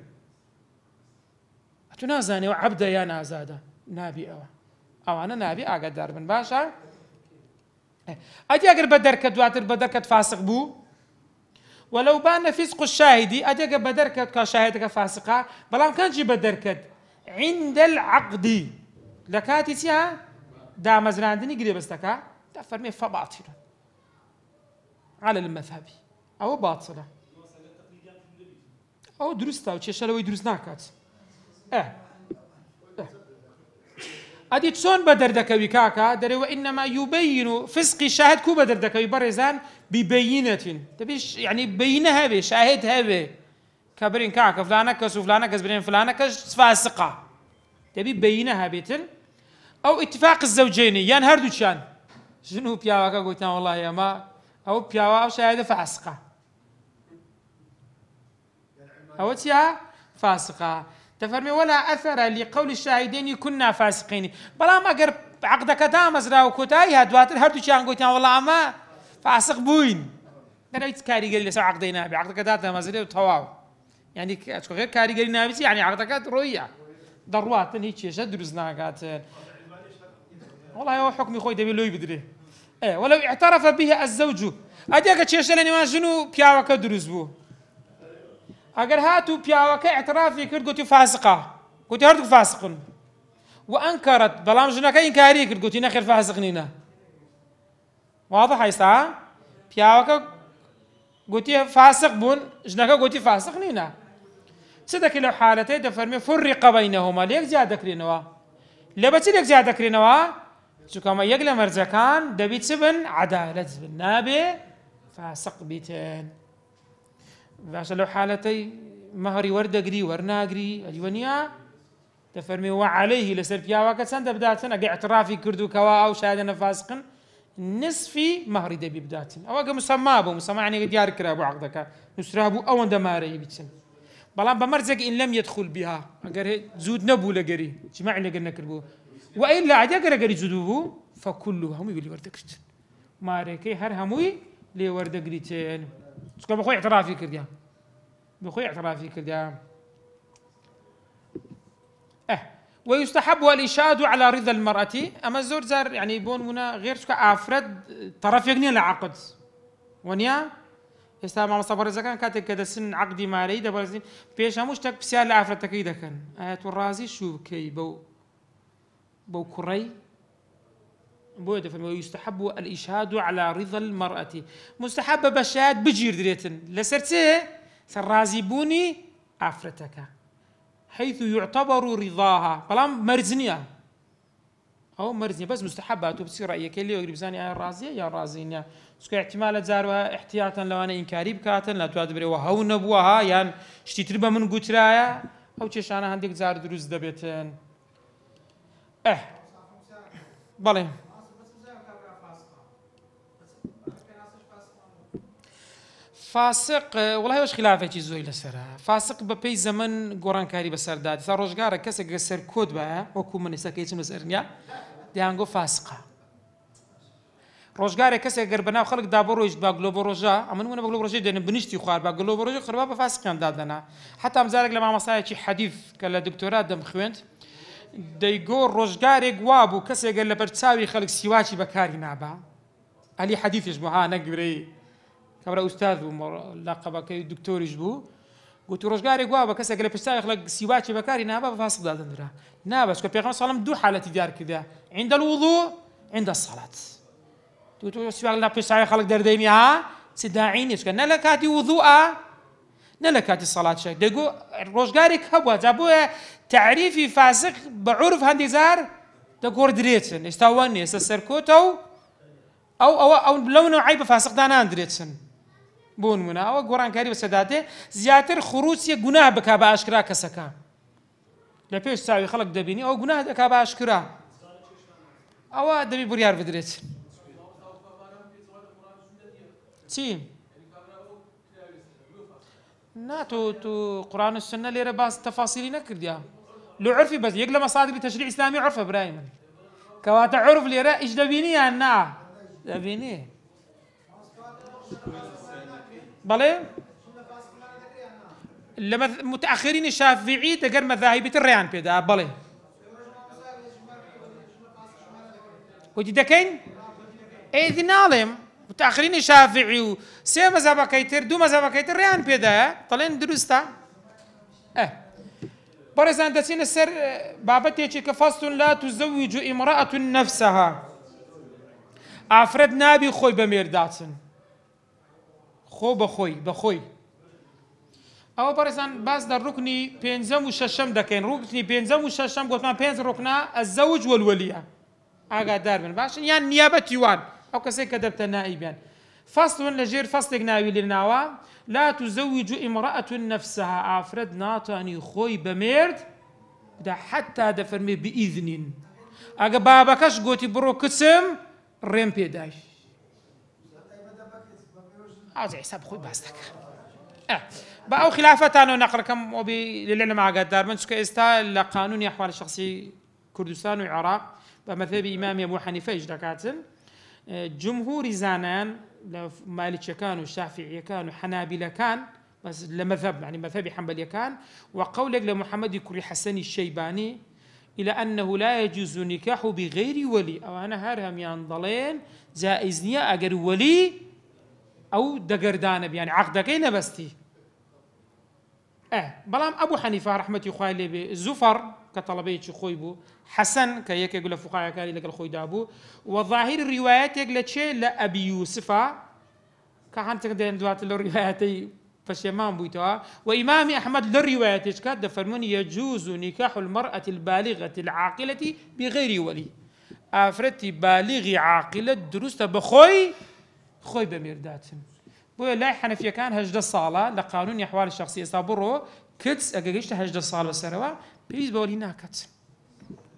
أتنازاني وعبد يا نازادة نابي أو أنا نابي أقدر من باشا أجي أقرب بدركة دواتر بدركة فاسق بو ولو بان فسق الشاهدي أجي أقرب بدركة كشاهدك فاسقة بلام كان جي بدركة عند العقد لكاتي سيها دا مزراندني قريب استكا فرمي فباطل على المذهبي أو باطلة أو درستا وشي شلوي درس ناكات ئەدی چۆن بە دەردەکەوی کاکە دەرێوە ئینەما یوبەین و فسقی شاهد کو بە دەردەکەوی بەڕێزان بیبەینەتین دەبێت یعنی بەینە هەبێ شاهد هەبێ کە برین کاکە فلانە کەس و فلانە کەس برێن فلانە کەس فاسقە دەبی بەینە هەبێتن ئەو ئیتفاق الزەوجەینی یان هەردووچیان ژن و پیاوەکە گوتیان وەڵڵی ئەمە ئەو پیاوە ئەو شاهدە فاسقە ئەوە چیە فاسقە تفرمي ولا أثر لقول الشاهدين كنا فاسقين بلا ما قر عقدك دامزرا وكوتاي هادواتر هردو شان قلت والله ما فاسق بوين أنا كاري قال لي سو عقدينا بعقدك دامزرا وتواو يعني غير كاري قال نابس يعني عقدك رؤيا ضروات هيك شيء درسنا قات والله هو حكمي خوي دبي لو يبدري ولو اعترف به الزوج أديك شيء لاني ما شنو بياوك دروس بو اگر هاتو پیاوەکە اعترافی کرد گوتی فاسقە گوتی هەردووک فاسقن وأنكرت بەڵام ژنەکە ئینکاری کرد گوتی نەخێر فاسق نینە واضح ئێستا پیاوەکە گوتی فاسق بوون ژنەکە گوتی فاسق نینە چ دەکەی لەو حالەتەی دەفەرمێ فورق بەینەهما لە یەک جیا دەکرێنەوە لە بەچی لە یەک جیا دەکرێنەوە چونکە ئەمە یەک لە مەرجەکان دەبی چ بن عەدالەت بن نابێ فاسق بیتن باشە لەو حالەتەی مەهری وەردەگری وەرناگری ئەدیوە نییە دەفەرمێ وعەلەیهی لەسەر پیاوەکە چەندە بداتن ئەگەر ئیعترافی کردوکەوە ئەو شایدە نەفاسقن نصفی مەهری دەبی بداتن ئەوە گە مسەما بوو مسەما یعنی دیار کرا بۆ عەقدەکە نووسرا بوو ئەوەندە مارەی بچن بەڵام بە مەرجێک ئین لەم یەدخول بها ئەگەر زود نەبوو لەگەری جماعی لەگەر نەکردبوو وئیلا ئەگەر ئەگەری زوو بوو فەکوڵو هەمووی لێ وەردەگرتن مارەکەی هەر هەمووی لێ وەردەگریتن چونکە بەخۆی اعترافی کردیان بخوي اعترافي كذا ويستحب الإشهاد على رضا المرأة أما الزوج زار يعني بون هنا غير شو كأفرد طرف يغني العقد ونيا استمع مصبر إذا كان كاتب كذا سن عقدي مالي ده برزين بيش هموش تك بسيال الأفرد تكيد كان آيات الرازي شو كي بو كري بو يدفن ويستحب الإشهاد على رضا المرأة مستحب بشهاد بجير دريتن لسرته سرازي بوني أفرتك حيث يعتبر رضاها بلام مرزنية أو مرزنية بس مستحبات وبصير رأيك اللي يقرب زاني يا رازية يا رازينيا سكو احتمال زاروا احتياطا لو أنا إنكاري بكاتن لا تعتبري وهو نبوها يعني شتي تربى من قترايا أو تشيش أنا عندك زار دروز دبيتن بلى فاسق والله واش خلافه زوي لسرها فاسق ببي زمن قران كاري بسرداد صار رجقاره كسر سر كود بقى وكو من سكيت مسرنيا ديانغو فاسقه رجقاره كسر قربنا خلق دابروج باغلوب روجا امن وانا باغلوب روجا دنا بنشتي خوار باغلوب روجا خربا فاسق دادنا حتى مزارق لما مصايا شي حديث كلا دكتوراه دم خوينت ديغو رجقاره قوابو كسر قال لبرتساوي خلق سيواتي بكاري نابا علي حديث يجمعها نقري كبر أستاذ لقبك دكتور يجبو قلت رجعاري قوابا كسر قال بستاي خلق سيواتي بكاري نابا فاسق دادن درا نابا سكو بيغمبر صلى الله عليه وسلم دو حالة ديار كذا عند الوضوء عند الصلاة تو سيوال لا بستاي خلق درديني ها سداعيني سكو نلكاتي وضوءا نلكاتي صلاة شيء دقو رجعاري كبوا جابوا تعريفي فاسق بعرف هندي زار دقور دريتسن استواني استسركوتو أو لونه عيب فاسق دانان دريتسن بون منا أو قرآن كريم بسداته زياتر خروج جناه بكابا أشكرا كسكا لا بيش ساوي خلق دبيني أو جناه بكابا أشكرا أو دبي بريار بدريت تي تو قرآن السنة ليرة باس تفاصيل نكرديا لو عرفي بس يقل مصادر تشريع إسلامي عرفه برايم كواتا عرف ليرة إيش دبيني أنا دبيني بلى لما متأخرين الشافعي تقر مذاهب الريان بيدا بلى ودي دكين إذ نعلم متأخرين الشافعي سي مذهب كيتر دو مذهب كيتر ريان بيدا طلعن درستا برزان دسين السر بابتي كفصل لا تزوج امرأة نفسها أفرد نابي خوي بميرداتن خو بخوي ئەوە بەڕێزان باس دە ڕوکنی پێنجەم و شەشەم دەکەین ڕوکنی پێنجەم و شەشەم گوتمان پێنج ڕوکنە ئەزەوج وەلوەلیە ئاگادار بن باشن یان نیابەتی وان ئەو کەسێک کە دەبتە نائیبیان فەصل لەژێر فەصلێک ناوی لێناوە لا تزوج امرأة نفسها ئافرەت ناتوانی خۆی بەمێرد دا حتا دەفەرمێ بئیذنین ئەگە بابەکەش گوتی بڕۆ کچم ڕێم پێدای ئازای حساب خۆی باس دەکە بە ئەو خلافەتانەوە نەقڵەکەم لێنە ئاگادار بن چکە ئێستا لە قانونی ئەحواڵی شخصی کوردستان و عێراق بە مەذهبی ئیمامی ئەبوو حەنیفەیش دەکاتن جمهوری زانایان لە مالیکیەکان و شافعیەکان و حەنابیلەکان بەس لە مەذهب يعني مذهبی حەنبەلیەکان وقولێک لە محەممەدی کوڕی حەسەنی الشەیبانی إلى أنه لا يجوز النكاح بغير ولي أو أنا هرهم ينضلين جائز نيا أجر ولي أو دقردان يعني عقدكي نبستي بلام أبو حنيفة رحمة الله عليه زفر كطلبية خويبو حسن كيك يقول فقهاء كاري لك الخوي دابو وظاهر الروايات يقول شيء لأبي يوسف كان تقدر دوات الرواياتي فشيمان بويتوا وإمام أحمد للروايات كاد فرمون يجوز نكاح المرأة البالغة العاقلة بغير ولي أفرتي بالغ عاقلة درست بخوي خوي بميردات بويا لا حنفيا كان هجد الصالة لقانون أحوال الشخصية صابرو كتس أجيشت هجد الصالة والسروا بيز بولي ناكت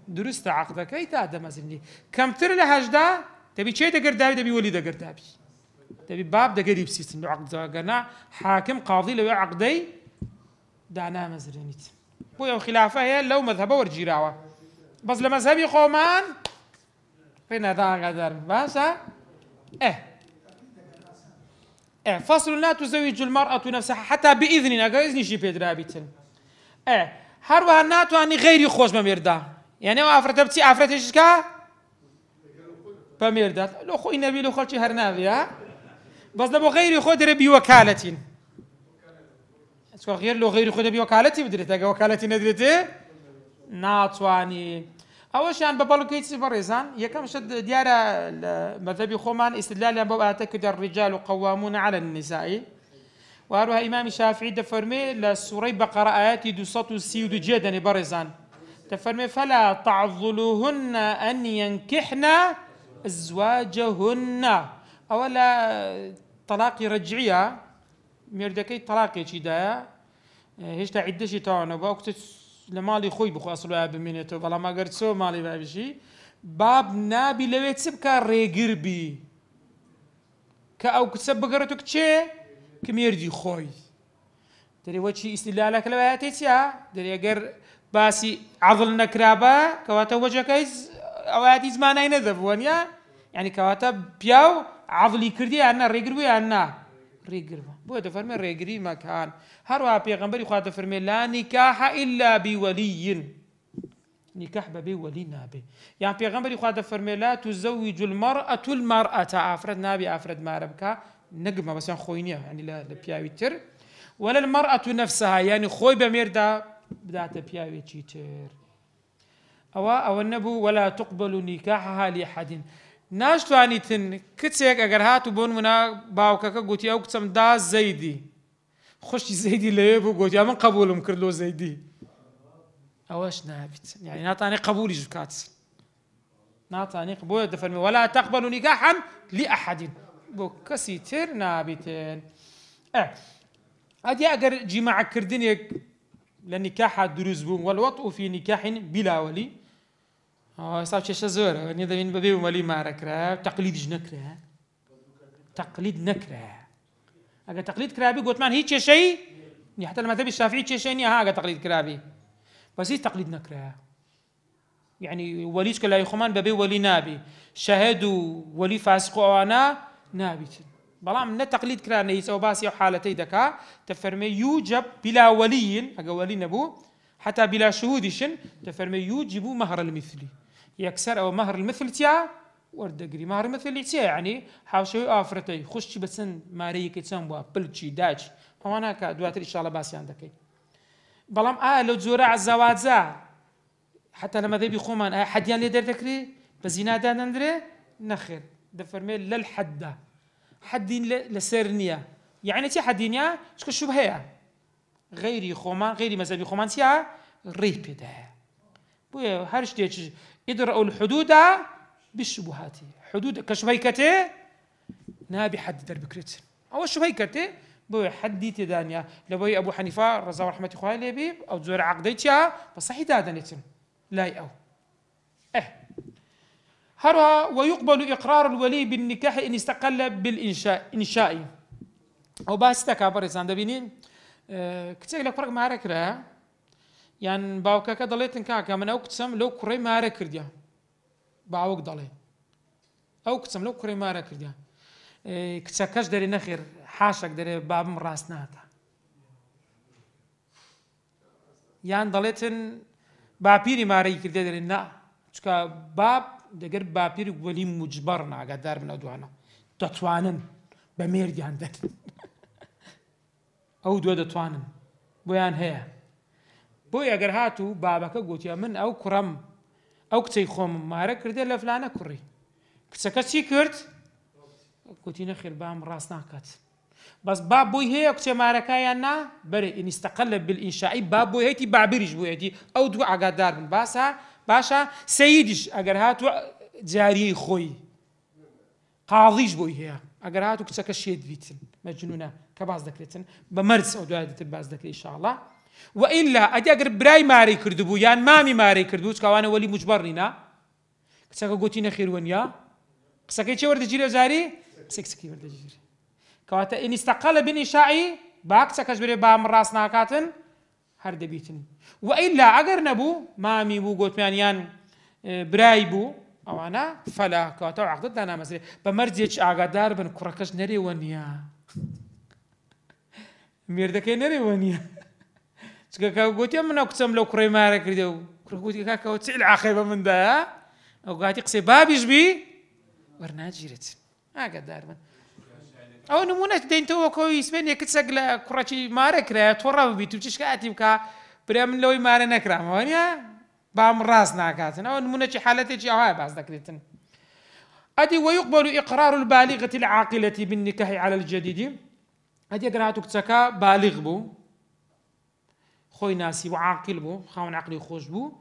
درست عقدك أي تادا مازني كم تر لهجدا تبي شيء تقدر دابي تبي ولي تقدر دابي تبي باب دقري بسيستم لو عقد قلنا حاكم قاضي لو عقدي دعنا مزرينيت بويا خلافه هي لو مذهبه ورجيراوه بس لمذهبي خومان فين هذا قدر باشا فصل لا تزوج المرأة نفسها حتى بإذن إذن شي بيدرابيتن هروها ناتو أني غيري خوش بميردا يعني وافرت بتي افرت إيشكا بميردا لو خو النبي لو خلشي هرنابي ها بس لو غيري خو دري بوكالة اسكو غير لو غيري خو دري بوكالة بدري وكالتي ندريتي ناتواني أول شيء ببالوكيتس بريزان يكم شد ديارة مذهبي خومان استدلال أبو أعتقد الرجال قوامون على النساء وأروها إمام الشافعي دفرمي لسوري بقرة آياتي دو صوت سيود جدا بريزان دفرمي فلا تعضلوهن أن ينكحن أزواجهن أولا طلاق رجعية ميردكي طلاق يشيدا هيش عدة شي تاعنا بوقت لمالي خوي بخو أصله بمينته بلا ما قرت سو مالي بابشي باب نابي لو يتسب كاريجر بي كأو كتسب بقرتك تشي كميردي خوي دري وشي استدلالك لو هاتيتيا دري أجر باسي عضل نكرابا كواتا وجهكيز أو هاتي زمان أين ذبونيا يعني كواتا بياو عضلي كردي أنا ريجر بي أنا ريجر بو تفرمي ريجري مكان هروها بيغمبري خاطر فرمي لا نكاح إلا بولي نكاح ببي ولي نابي يعني بيغمبري خاطر فرمي لا تزوج المرأة أفرد نابي أفرد ما ربكا نجمة بس يعني خوينيا يعني لا بياويتر ولا المرأة نفسها يعني خوي بميردا بدأت بياوي تشيتر أو النبو ولا تقبل نكاحها لأحد ناشتواني تن كتسيك أجر هاتو بون منا باوكاكا قوتي أو كتسم دا زيدي خشي زيدي ليبو قوتي من قبولهم كرلو زيدي أواش نابت يعني ناتاني قبولي جفكات ناتاني قبول دفرمي ولا تقبل نكاحا لأحد بو كسيتر نابتين أدي أجر جماعة كردنيك لنكاح دروز بون والوطء في نكاح بلا ولي صار شيء زور يعني ذا من ببي ومالي ما ركره تقليد نكره تقليد نكره أجا تقليد كرابي قلت مان هيك شيء حتى لما تبي الشافعي شيء نيا أجا تقليد كرابي بس هي تقليد نكره يعني وليش كلا يخمان ببي ولي نابي شهدوا ولي فاسق وانا نابي بلام من تقليد كراني يسوي باسي حالتي دكا تفرمي يوجب بلا ولي أجا ولي نبو حتى بلا شهودشن تفرمي يوجب مهر المثلي يكسر أو مهر المثل تيا ورد قري مهر المثل تيا يعني حاوشي آفرتي خشي بسن ماريك تسموا بلتشي داج هوانا كدواتر إن شاء الله باسي عندك بلام لو زورع الزواجا حتى لما ذي بيخومان حديان اللي دار ذكري بزنا دان ندري نخير دفرمي للحدة حدين لسرنية يعني تي حدينيا شكو الشبهية غيري خۆمان غيري مەذهبی خۆمان چیە ڕێی پێدایە بۆیە هەر شتێک ئیدرەء الحدود بالشبهات حدود کە شوبهەی کەتێ نابی حەدی دەربکرێت ئەوە شوبهەی کەتێ بۆیە حەدی تێدا نییە لەبۆی ئەبوو حەنیفە ڕەزا و ڕەحمەتی خوای لێ بێ ئەو جۆرە عەقدەی چیە بە سەحی دادەنێتن لای ئەو هروها ويقبل إقرار الولي بالنكاح إن استقل بالإنشاء أو باستك بريزان دبينين كتير لك فرق ما ركرا يعني باوكا كدليت نكاكا من أو كتسم لو كري ما ركرديا باوك دلي أو كتسم لو كري ما ركرديا كتسكاش داري نخير حاشك داري باب مراسناتا يعني دليتن بابيري ما ركرديا داري نا چکا باب دەگەر باپیر وەلی موجبەرن ئاگادار بن ئەو دوانە دەتوانن بە مێردیان دەن ئەو دووە دەتوانن بۆیان هەیە بۆی ئەگەر هاتوو بابەکە گوتیە من ئەو کوڕەم ئەو کچەی خۆم مارە کردێ لە فلانە کوڕی کچەکە چی کرد گوتی نەخێر بام ڕاست ناکات بەس باب بۆی هەیە کچێ مارەکەیان نا بەرێ ئین استەقەلە بالئینشائی باب بۆی هەیەی بابیریش بۆی هەیەی ئەو دوو ئاگادار بن باشە سەیدیش ئەگەر هاتووە جاریەی خۆی قاضیش بۆی هەیە ئەگەر هاتوو کچەکە شێت بیتن مەجنونە کە باز دەکرێتن بە مەرج ئەو دوای دەتر باز دەکرێت ئینشاءڵڵا وئیلا ئەگەر برای مارەی کردبوو یان مامی مارەی کردبوو چکاوانە وەلی موجبەر نینە کچەکە گوتی نەخێر وەنیا قسەکەی چێ وەردەگیرێ جاری قسەی وەردەگیرێ کەواتە ئین استەقەلە بالئینشائی با کچەکەش برێ بام ڕاست ناکاتن هەر دەبیتن وئیلا ئەگەر نەبوو مامی بوو گوتمیانیان برای بوو ئەوانە فەلا کەواتە ئەو عەقدت دانامەزرێ بە مەرجێکی ئاگادار بن کوڕەکەش نەرێوە نییە مێردەکەی نەرێوە نییە چکە گوتیە من ئەو کچەم لەو کوڕەی مارە کردێ و کوڕە گوتی کاکەوە چ عاقی بە مندایە ئەو گاتی قسەی بابیش بی وەرناگیرێت ئاگادار بن ئەو نمونە دەینتەوە کۆی سبێنێ کچەک لە کوڕەکی مارە کرایە تۆڕە ببیت و چ کاتی بکە برا من لەوەی مارە نەکرامەوە نیە بام ڕاست ناکاتن ئەو نمونەی حالەتێکی ئەوە باز دەکرێتن ئەدی ويقبل إقرار البالغة العاقلة بالنكاح على الجديد ئەدی ئەگەر هاتوو کچەکە بالغ بوو خۆی ناسی و عاقل بوو خاوەن عەقلی خۆش بوو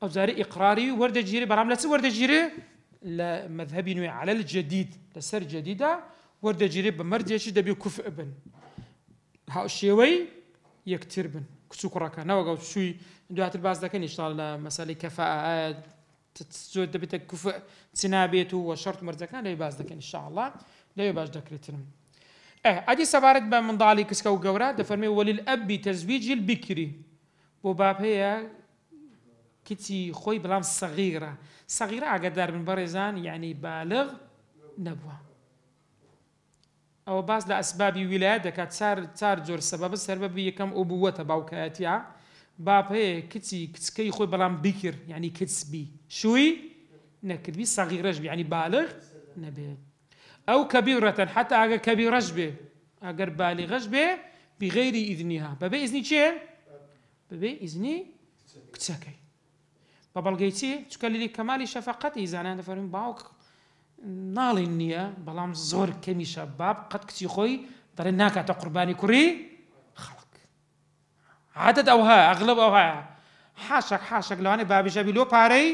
ئەو جارە ئیقراری وەردەگیرێ بەڵام لە چ وەردەگیرێ لە مەذهبی نوێ على الجديد لەسەر جدیدە وەردەگیرێ بە مەرجێکی دەبێ کوفء بن شێوەی یەکتر بن کچ و کوڕەکە نەوەگە شووی دواتر باز دەکەن ئینشاءڵڵا لە مەسەلەی کەفاءە زۆر دەبێتە کوفء چ نابێت و شەرت مەرجەکان لەوێ باز دەکەن ئینشاءڵڵا لەوێ باش دەکرێتن ئەدی سەبارەت بە منداڵی کچکە و گەورە دەفەرمێ وللأب تزويج البكر بۆ باب هەیە کچی خۆی بەڵام سەغیرە ئاگادار بن بەڕێزان یعنی بالغ نەبووە ئەوە باز لە ئەسبابی ویلایەت دەکات چار جۆر سەبەبە سەربەبی یەکەم ئۆبووەتە باوکایەتیە باب هەیە کچکەی خۆی بەڵام بیکر یعنی کچبی شووی نەکردبی سەغیرەش بی یعنی بالغ نەبێت ئەو کەبیرەتەن حتا ئەگەر کەبیرەش بێ ئەگەر بالغەش بێ بغەیری ئیذنیها بەبێ ئیزنی چێ بەبێ ئیزنی کچەکەی بە بەڵگەی چی چکە لێ کەمالی شەفەقەتی زانان دەفەرمێن باوک ناڵین نییە بەڵام زۆر کەمیشە باب قەت کچی خۆی دەڵێن ناکاتە قوربانی کوڕی خەڵک عادەت ئەو هەیە ئەغلب ئەو هەیە حاشەک لەوانەیە بابیشە بی لۆ پارەی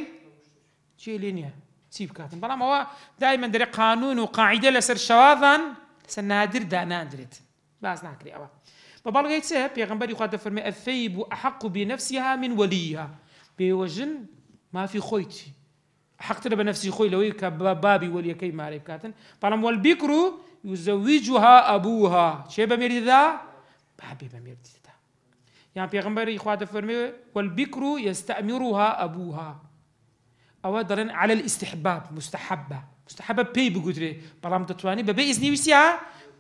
چێ لێ نییە چی بکاتن بەڵام ئەوە دایمەن دەرێ قانون و قاعیدە لەسەر شەواذان لەسەر نادر دانادرێت باز ناکرێ ئەوە بە بەڵگەی چێ پێغەمبەری خوا دەفەرمێ الثەیب أحق بنفسها من وليها بێوەژن مافی خۆیتی حەقترە بە نەفسی خۆی لەوەی کە بابی وەلیەکەی مارەی بکاتن بەڵام والبیکر یزەویجها ئەبوها چێ بە مێردیدا بابی بە مێردیدا یان پێغەمبەری خوا دەفەرمێ والبیکر یستەئمرها ئەبوها ئەوە دەڵێن على الاستحباب مستحبە پێی بگوترێ بەڵام دەتوانێت بەبێ ئیزنی ویسیە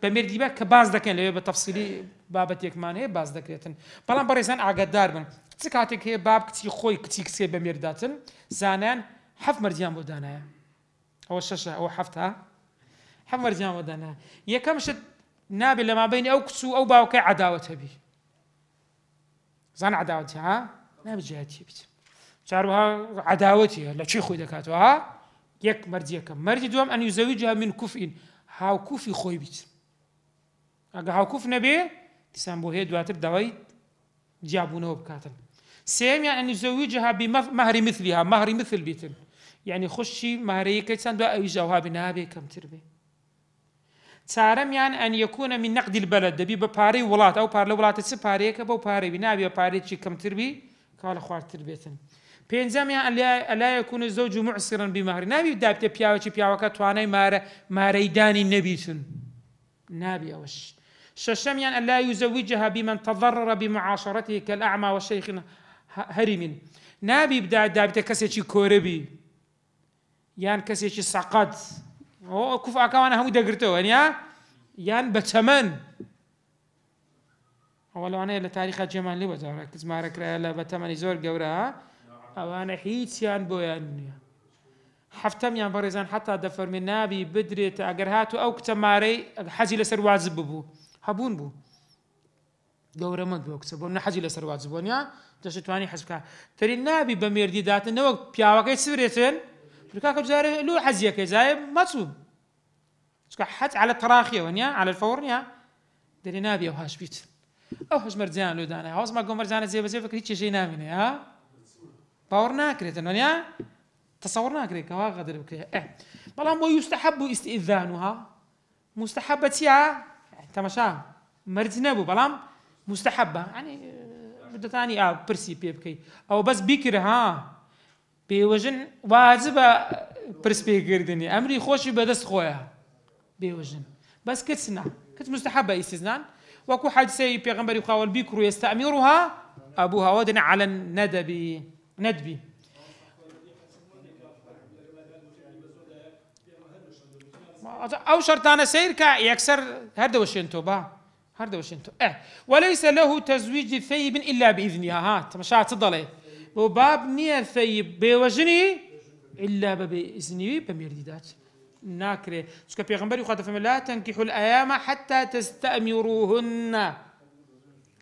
بە مێردیبە کە باز دەکەن لەوێ بە تەفسیلی بابەتێکمان هەیە باز دەکرێتن بەڵام بەڕێزان ئاگادار بن چ کاتێک هەیە باب کچی خۆی کچێ بە مێرداتن زانیان حەف مەرجیان بۆ دانایە ئەوە شەشە ئەوە حەفتە حەف مەرجیان بۆ دانایە یەکەم شت نابێت لە مابەینی ئەو کچ و ئەو باوکەی عەداوەت هەبی زان عەداوەتی ها نابێت جیهەتی بیت چاروها عەداوەتی لە چی خۆی دەکاتەوە ها یەک مەرجیەکەم مەرجی دووەم ئەن یوزەویجها من کوفئین هاوکوفی خۆی بیت ئەگە هاوکوف نەبێ دیسان بۆ هەیە دواتر داوای جابونه بكاتن. سيم يعني أن يزوجها بمهر مثلها، مهر مثل بيتن، يعني خشي مهري كيسان دو أوجوها بنابي كم تربي. تارم يعني أن يكون من نقد البلد دبي بباري ولات أو بار لولات السباري كبو باري بنابي بباري شي كم تربي قال أخوار تربيتن. بينزام يعني ألا يكون الزوج معسرا بمهر نابي دابت بياو شي بياو كتواني ماريداني نبيتن نابي أوش. ششم يعني ألا يزوجها بمن تضرر بمعاشرته كالأعمى والشيخ هرم نابي بدا دابت كسيتشي كوربي يان كسيتشي سقط او كف اكوانا هم دغرتو يان بتمن ولو انا لتاريخ جمال لي وزاره كز ما رك لا بتمن زور جورها او انا حيت يان بويان حفتم يان بريزان حتى دفر من نابي بدرت اجرهاتو او كتماري حجي لسر واجببو هبون بو جوره ما بوكسبو من حجي لسر واجبونيا تشتواني حسبك تري النبي بميردي دات نو بياوكي سبريتن بركاك بزاري لو حزيك زاي مصوب حت على التراخيه ونيا على الفورنيا تري نبي وهاش بيت او هاش مرزان لو دانا هاوس ما قوم مرزان زي بزي فكري شي نامني ها باورنا كريت ونيا تصورنا كريك ها غدر بك بلام ويستحب استئذانها مستحبتها تماشى مرزنبو بلام مستحبه يعني بدأ ثاني برسي بيبكي أو بس بيكر ها بيوجن واجبة برس بيكردني أمري خوشي بدست خويا بيوجن بس كتسنا كت مستحبة استثناء وكو حد سي بيغمبري خاول بيكرو يستأمرها أبوها ودنا على ندبي أو شرطان سير كا يكسر هذا وشنتو با هذا وشنتو وليس له تزويج ثيب إلا بإذنها ها تمشى تضلي وباب نية ثيب بوجني إلا بإذنه بميردات ناكره سكا بيغمبري خاطر فما لا تنكحوا الأيام حتى تستأمروهن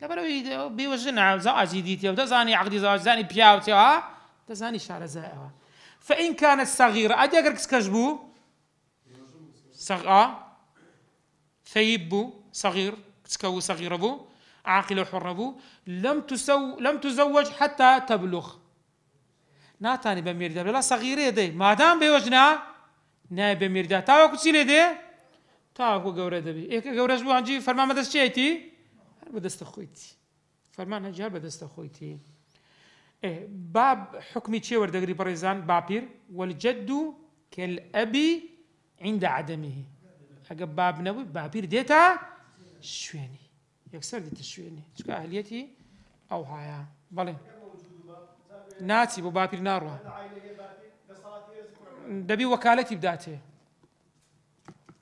كبروا بوجنا زواج جديد وده زاني عقد زواج زاني بياوتي ها ده زاني شعر زائها فإن كانت صغيرة أدي أقرك سكجبو ثيب صغير تسكو صغير بو عاقل وحر بو لم تزوج حتى تبلغ ناتاني بميردا لا صغيره دي ما دام بوجنا ناي بميردا تاو كسيله دي تاو غوره دبي ايك غورش بو انجي فرمان مدس شيتي بدست خويتي فرمان هجر بدست خويتي باب حكمي تشي وردغري بريزان بابير والجد كالابي عند عدمه أجاب باب نبي بابير ديتا شويني يكسر ديتا شويني شو أهليتي أو هايا بالين ناتي ببابير ناروها دبي وكالتي بداته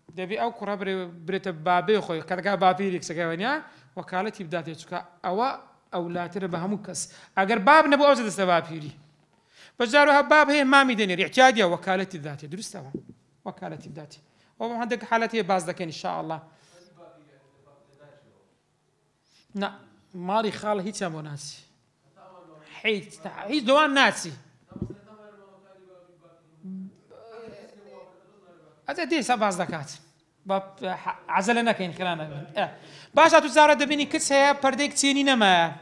دبي أو كرا بريت بابي خوي كذا بابير يكسر وكالتي بداته شو أو لا ترى بهمكس أجر باب نبي أوزد السبابيري بجاروها باب هي ما ميدني اعتيادية وكالتي ذاتي درستها وكالتي ذاتي وعندك حالتي باز ذاك إن شاء الله لا ماري خال هيك أبو ناسي حيت دوان ناسي هذا دي سباز ذكات باب عزلنا كين خلانا باش أتوزار دبني كسها بردك سيني ما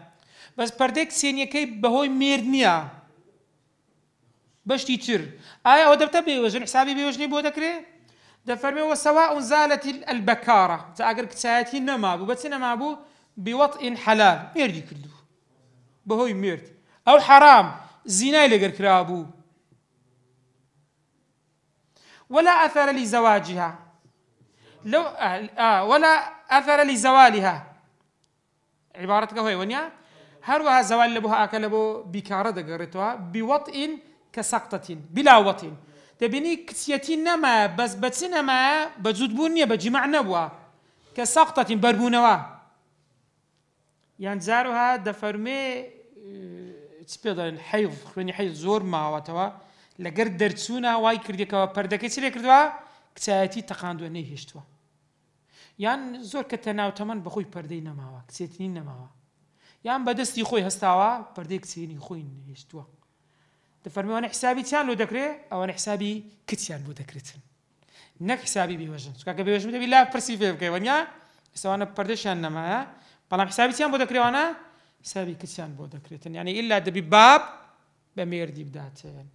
بس بردك سيني كي بهوي ميردنيا باش تيتر ودبت بيوجن حسابي بيوجني بودكري دفرمي وسواء زالت البكارة تأجر كساتي نمابو بس نمابو بوطء حلال ميردي كله بهوي ميرد أو حرام زنا لجر كرابو ولا أثر لزواجها لو ولا أثر لزوالها عبارتك هوي ونيا هروها زوال لبوها أكلبو بكارة دقرتها بوطء كسقطة بلا وطء تبني كتيتين نما بس بتسنا ما بجود بنية بجمع نبوا كسقطة بربونوا يعني زاروها دفرمي تسبيض الحيض خلني حيض زور ما وتوا لقرد درتسونا واي كرديك وبردك يصير كردوا كتاتي تقاندو نيهشتوا يعني زور كتناو تمن بخوي بردي نماوا كتيتين نماوا يعني بدستي خوي هستاوا بردي كتيني خوي نيهشتوا تفرمي وانا حسابي تيان لو دكري او انا حسابي كتيان لو دكريتن نك حسابي بيوجن سكاك بيوجن تبي لا برسيفي بكي ونيا سواء انا بردشان نما بلام حسابي تيان بو دكري وانا سابي كسان بو دكريتن يعني إلا دبي باب بميردي بداتن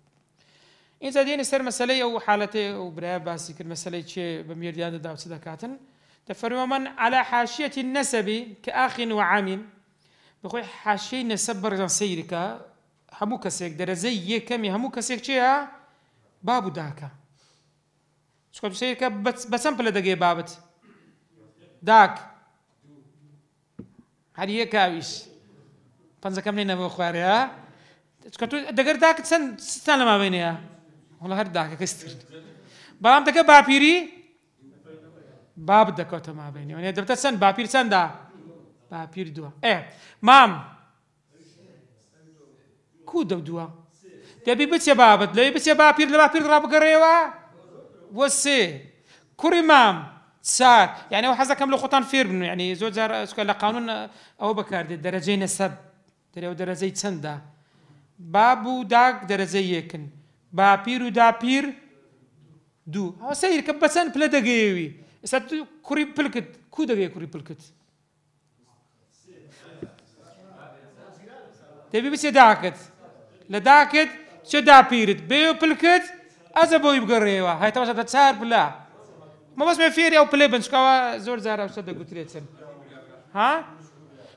إذا دين سر مسألة أو حالته أو برا باسي كل مسألة شيء بميردي هذا داو صدقاتن تفرم من على حاشية النسب كأخ وعام بخوي حاشية نسب برزان سيرك همو كسيك درزي كمي همو كسيك شيء بابو داكا شو بسيرك بسام بلا دقي بابت داك هذه كاويش فانزا كم لنا بخواري ها شكتو دقر داك سن لما بينيها والله هر داك كستر برام دقا بابيري باب دكوتا ما بيني يعني دبت سن بابير سن دا بابير دوا مام كو دوا تبي بس يا بابت لا بس يا بابير راب قريوا وسي كوري مام صار يعني وحزا كم لو خطان فير بنو يعني زوج زار سكال قانون او بكار دي درجين السب دريو درجي سندا بابو داك درجي يكن بابير دابير دو هو سير كبسن بلا دقيوي سات كوري بلكت كو دقي كوري بلكت تبي بس داكت لداكت شو دابيرت بيو بلكت ازبو يبقريوا هاي تماشا تتسار بلا ما بس مفيري او بليبن شكوا زور زارا وصدق قلت لي ها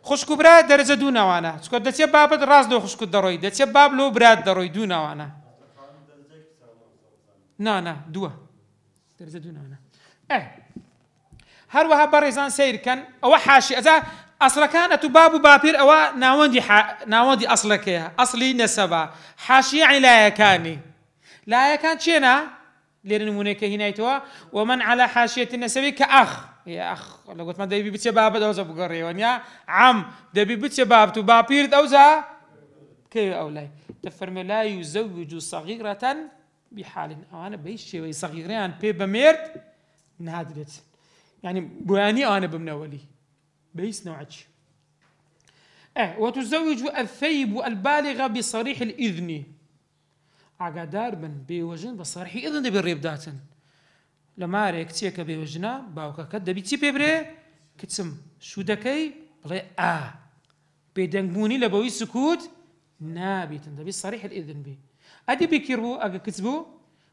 خشكو براد درجه دونا وانا شكو دتي باب راس دو خشكو دروي دتي باب لو براد دروي دونا وانا نا دوا درجه دونا وانا هروها بريزان سير كان او حاشي اذا اصلا كانت باب بابير او ناوندي اصلك اصلي نسبه حاشي يعني لا يكان شينا لنمونيك هنا ومن على حاشية النسب كأخ يا أخ لو قلت ما دبي بتشباب دوزا بقريون يا عم دبي بتشباب تبابير دوزا كيف أولاي تفرم لا يزوج صغيرة بحال أو أنا بيشي وي صغيرين بميرت نادرت يعني بواني أنا بمنولي بيس نوعش وتزوج الثيب البالغة بصريح الإذن عقدار بن بيوجن بصريح إذن دبي الريبداتن لما ريك تيك بيوجنا باوكا كد بي تي بيبري كتسم شو دكي بلا بيدنبوني لبوي سكوت نابتن دبي صريح الإذن بي أدي بيكربو أجا كتبو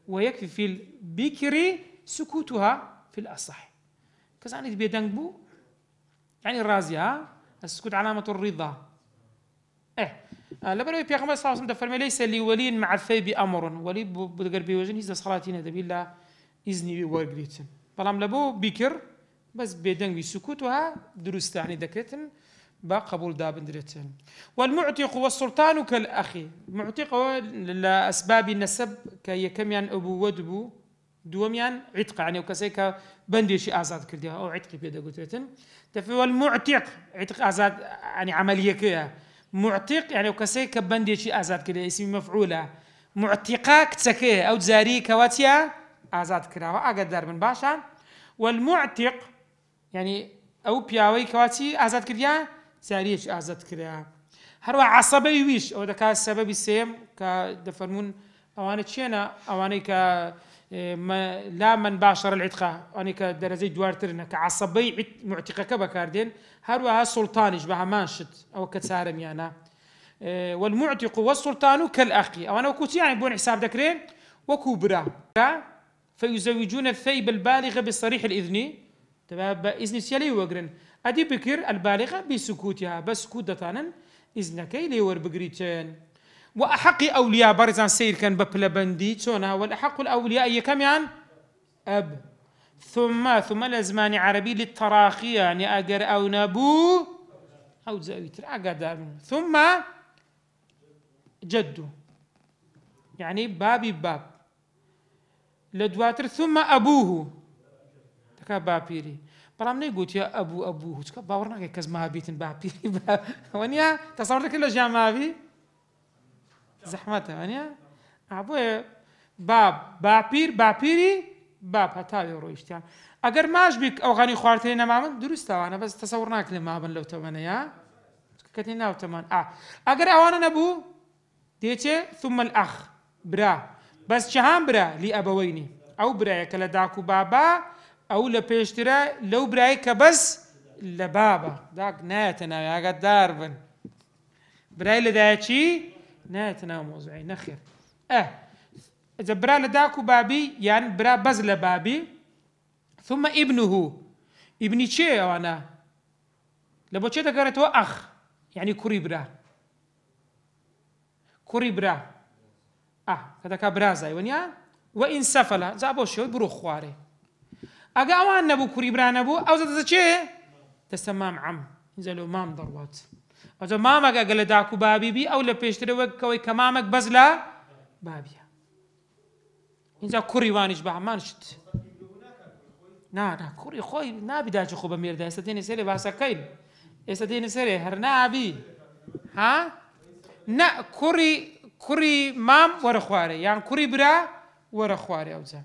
ويكفي في البكري سكوتها في الأصح كزاني بيدنبو يعني الرازية السكوت علامة الرضا لبنو بيغمبر صلى الله عليه وسلم فرمى ليس لولي مع الثيب أمر ولي بدقر بيوجن إذا صلاتين دبي الله إذني بورقريتن بلام لبو بكر بس بيدن بسكوتها درست يعني دكرتن بقبول دابن درتن والمعتق والسلطان كالأخي المعتق لأسباب النسب كي كميان أبو ودبو دوميان عتق يعني وكسيك بنديش آزاد كردها أو عتق بيدا قلتن تفي المعتق عتق آزاد يعني عملية كيا معتق يعني وكسيك بنديش آزاد كده اسم مفعولة معتقاك تسكيه أو تزاري كواتيا آزاد كده وأقدر من باشا والمعتق يعني أو بياوي كواتي آزاد كده زاريش آزاد كده هروا عصبي ويش أو دكا السبب السيم كدفرمون أواني تشينا أواني ك لا من باشر العتقة أواني كدرزي دوارترنا كعصبي معتقة كبكاردين هروا سلطانش بها مانشت أو كتسارم يعني والمعتق والسلطان كالأخي أو أنا وكوتي يعني بون حساب ذكرين وكبرى فيزوجون الثيب البالغة بصريح الإذن تبع إذن سيالي وقرن أدي بكر البالغة بسكوتها بسكوت دتانا إذنك لي وربقريتين وأحق أولياء برزان سير كان ببلبندي تونا والأحق الأولياء يكميان أب ثم الأزمان عربي للتراخي يعني أجر أو نبو أو زاويتر أقدر ثم جدو يعني باب لدواتر ثم أبوه تكا بابيري برام نيقول يا أبوه تكا باورنا كز ما بيتن بابيري ونيا تصورت كل شيء ما بي زحمتها ونيا أبوه بابيري باب هتاوي رويشتيان اگر ماش بك او غني خوارتين مامن درسته انا بس تصورناك لما بن لو تمنى يا كتينا وتمن اگر اوانا نبو ديتي ثم الاخ برا بس شهام برا لي ابويني او برا كلا داكو بابا او لبيشترا لو برايك بس لبابا داك ناتنا يا قدار بن براي لدايتي ناتنا موضوعي نخير إذا برا لداكو بابي يعني برا بزل بابي ثم ابنه ابني شيء وانا لبو شيء تقرأت أخ يعني كوري برا كذا كبرازاي ونيا وإن سفلا زابو شوي برو خواري أجا أوان نبو كوري برا نبو أو زاد شيء تسمام عم ينزلوا مام ضروات أو مامك أقل داكو بابي بي أو لبيشتري وكوي كمامك بزلا بابيا إنزا كوري وانش بها ما نشت نا كوري خوي نابي داش خوب مير دا استدين سيري باسا كيل استدين سيري هرنابي ها نا كوري مام ورا خواري يعني كوري برا ورا خواري أوزا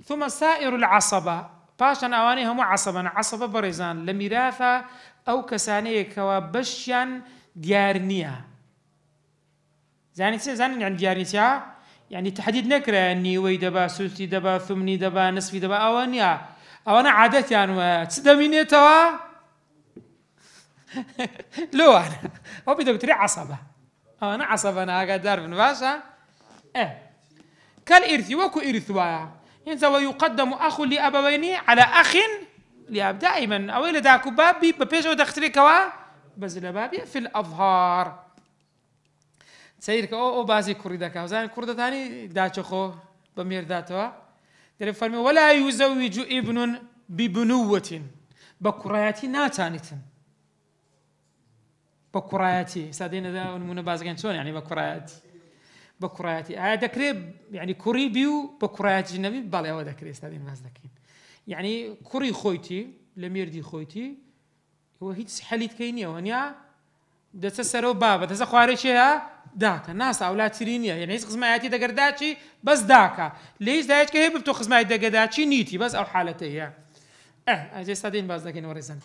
ثم سائر العصبة باشان أواني هم عصبة بريزان لميراثة أو كسانية كوابشيان ديارنيا زاني يعني ديارنيا يعني تحديد نكرة أني ويدبا سلسي دبا ثمني دبا نصفي دبا أوانا عادتي يعني تسدميني توا لو أنا هو بدك تري عصبة أنا عصبة أنا أقدر من باشا كالإرث وكو إرث وايا ينزل ويقدم أخ لأبوين على أخ لأب دائما أويل داكو بابي ببيش ودختري كوا بزل بابي في الأظهار سيرك أو بازي كوري داكا وزان كوردا ثاني داتشو خو بمير داتوا دري فرمي ولا يزوج ابن ببنوة بكراياتي ناتانيتن بكراياتي سادين ذا من بازكين شلون يعني بكراياتي هذا كريب يعني كوري بيو بكراياتي النبي بالي هو ذكري سادين بازكين يعني كوري خويتي لمير دي خويتي هو هيت حليت كينيا ونيا ده تسرو بابا تسخواري شيء داكا ناس أولاد سيرينيا يعني هيس خزماياتي دقرداتشي بس داكا ليش دايش كهيب بتو خزمايات دقرداتشي نيتي بس أو حالتي هي أجي سادين باز لكن ورزن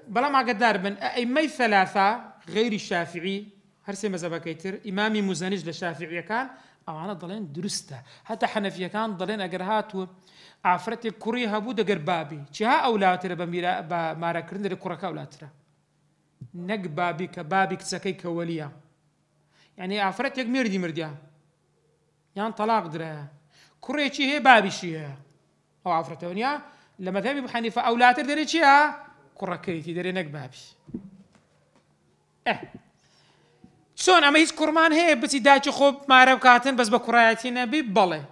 بلا ما قدر من أئمي ثلاثة غير الشافعي هرسي مذهب كيتر إمامي مزنج للشافعي كان أو أنا ضلين درسته حتى حنفية كان ضلين أجرهات عفرتي كوريها بو دقر بابي شها أولاد ترى بميرا بمارا كرندر كوركا أولاد ترى نق بابي كبابي كسكي كوليا يعني عفرتك مرديا يعني طلاق درا كوريتشي هي بابي شيها أو عفرته ونيا لما ذهب أبو حنيفة أولاد ترى شيها كوركيتي دري نق بابي شون أما هيس كرمان هي بس يداش خوب مارا كاتن بس بكراياتي نبي بله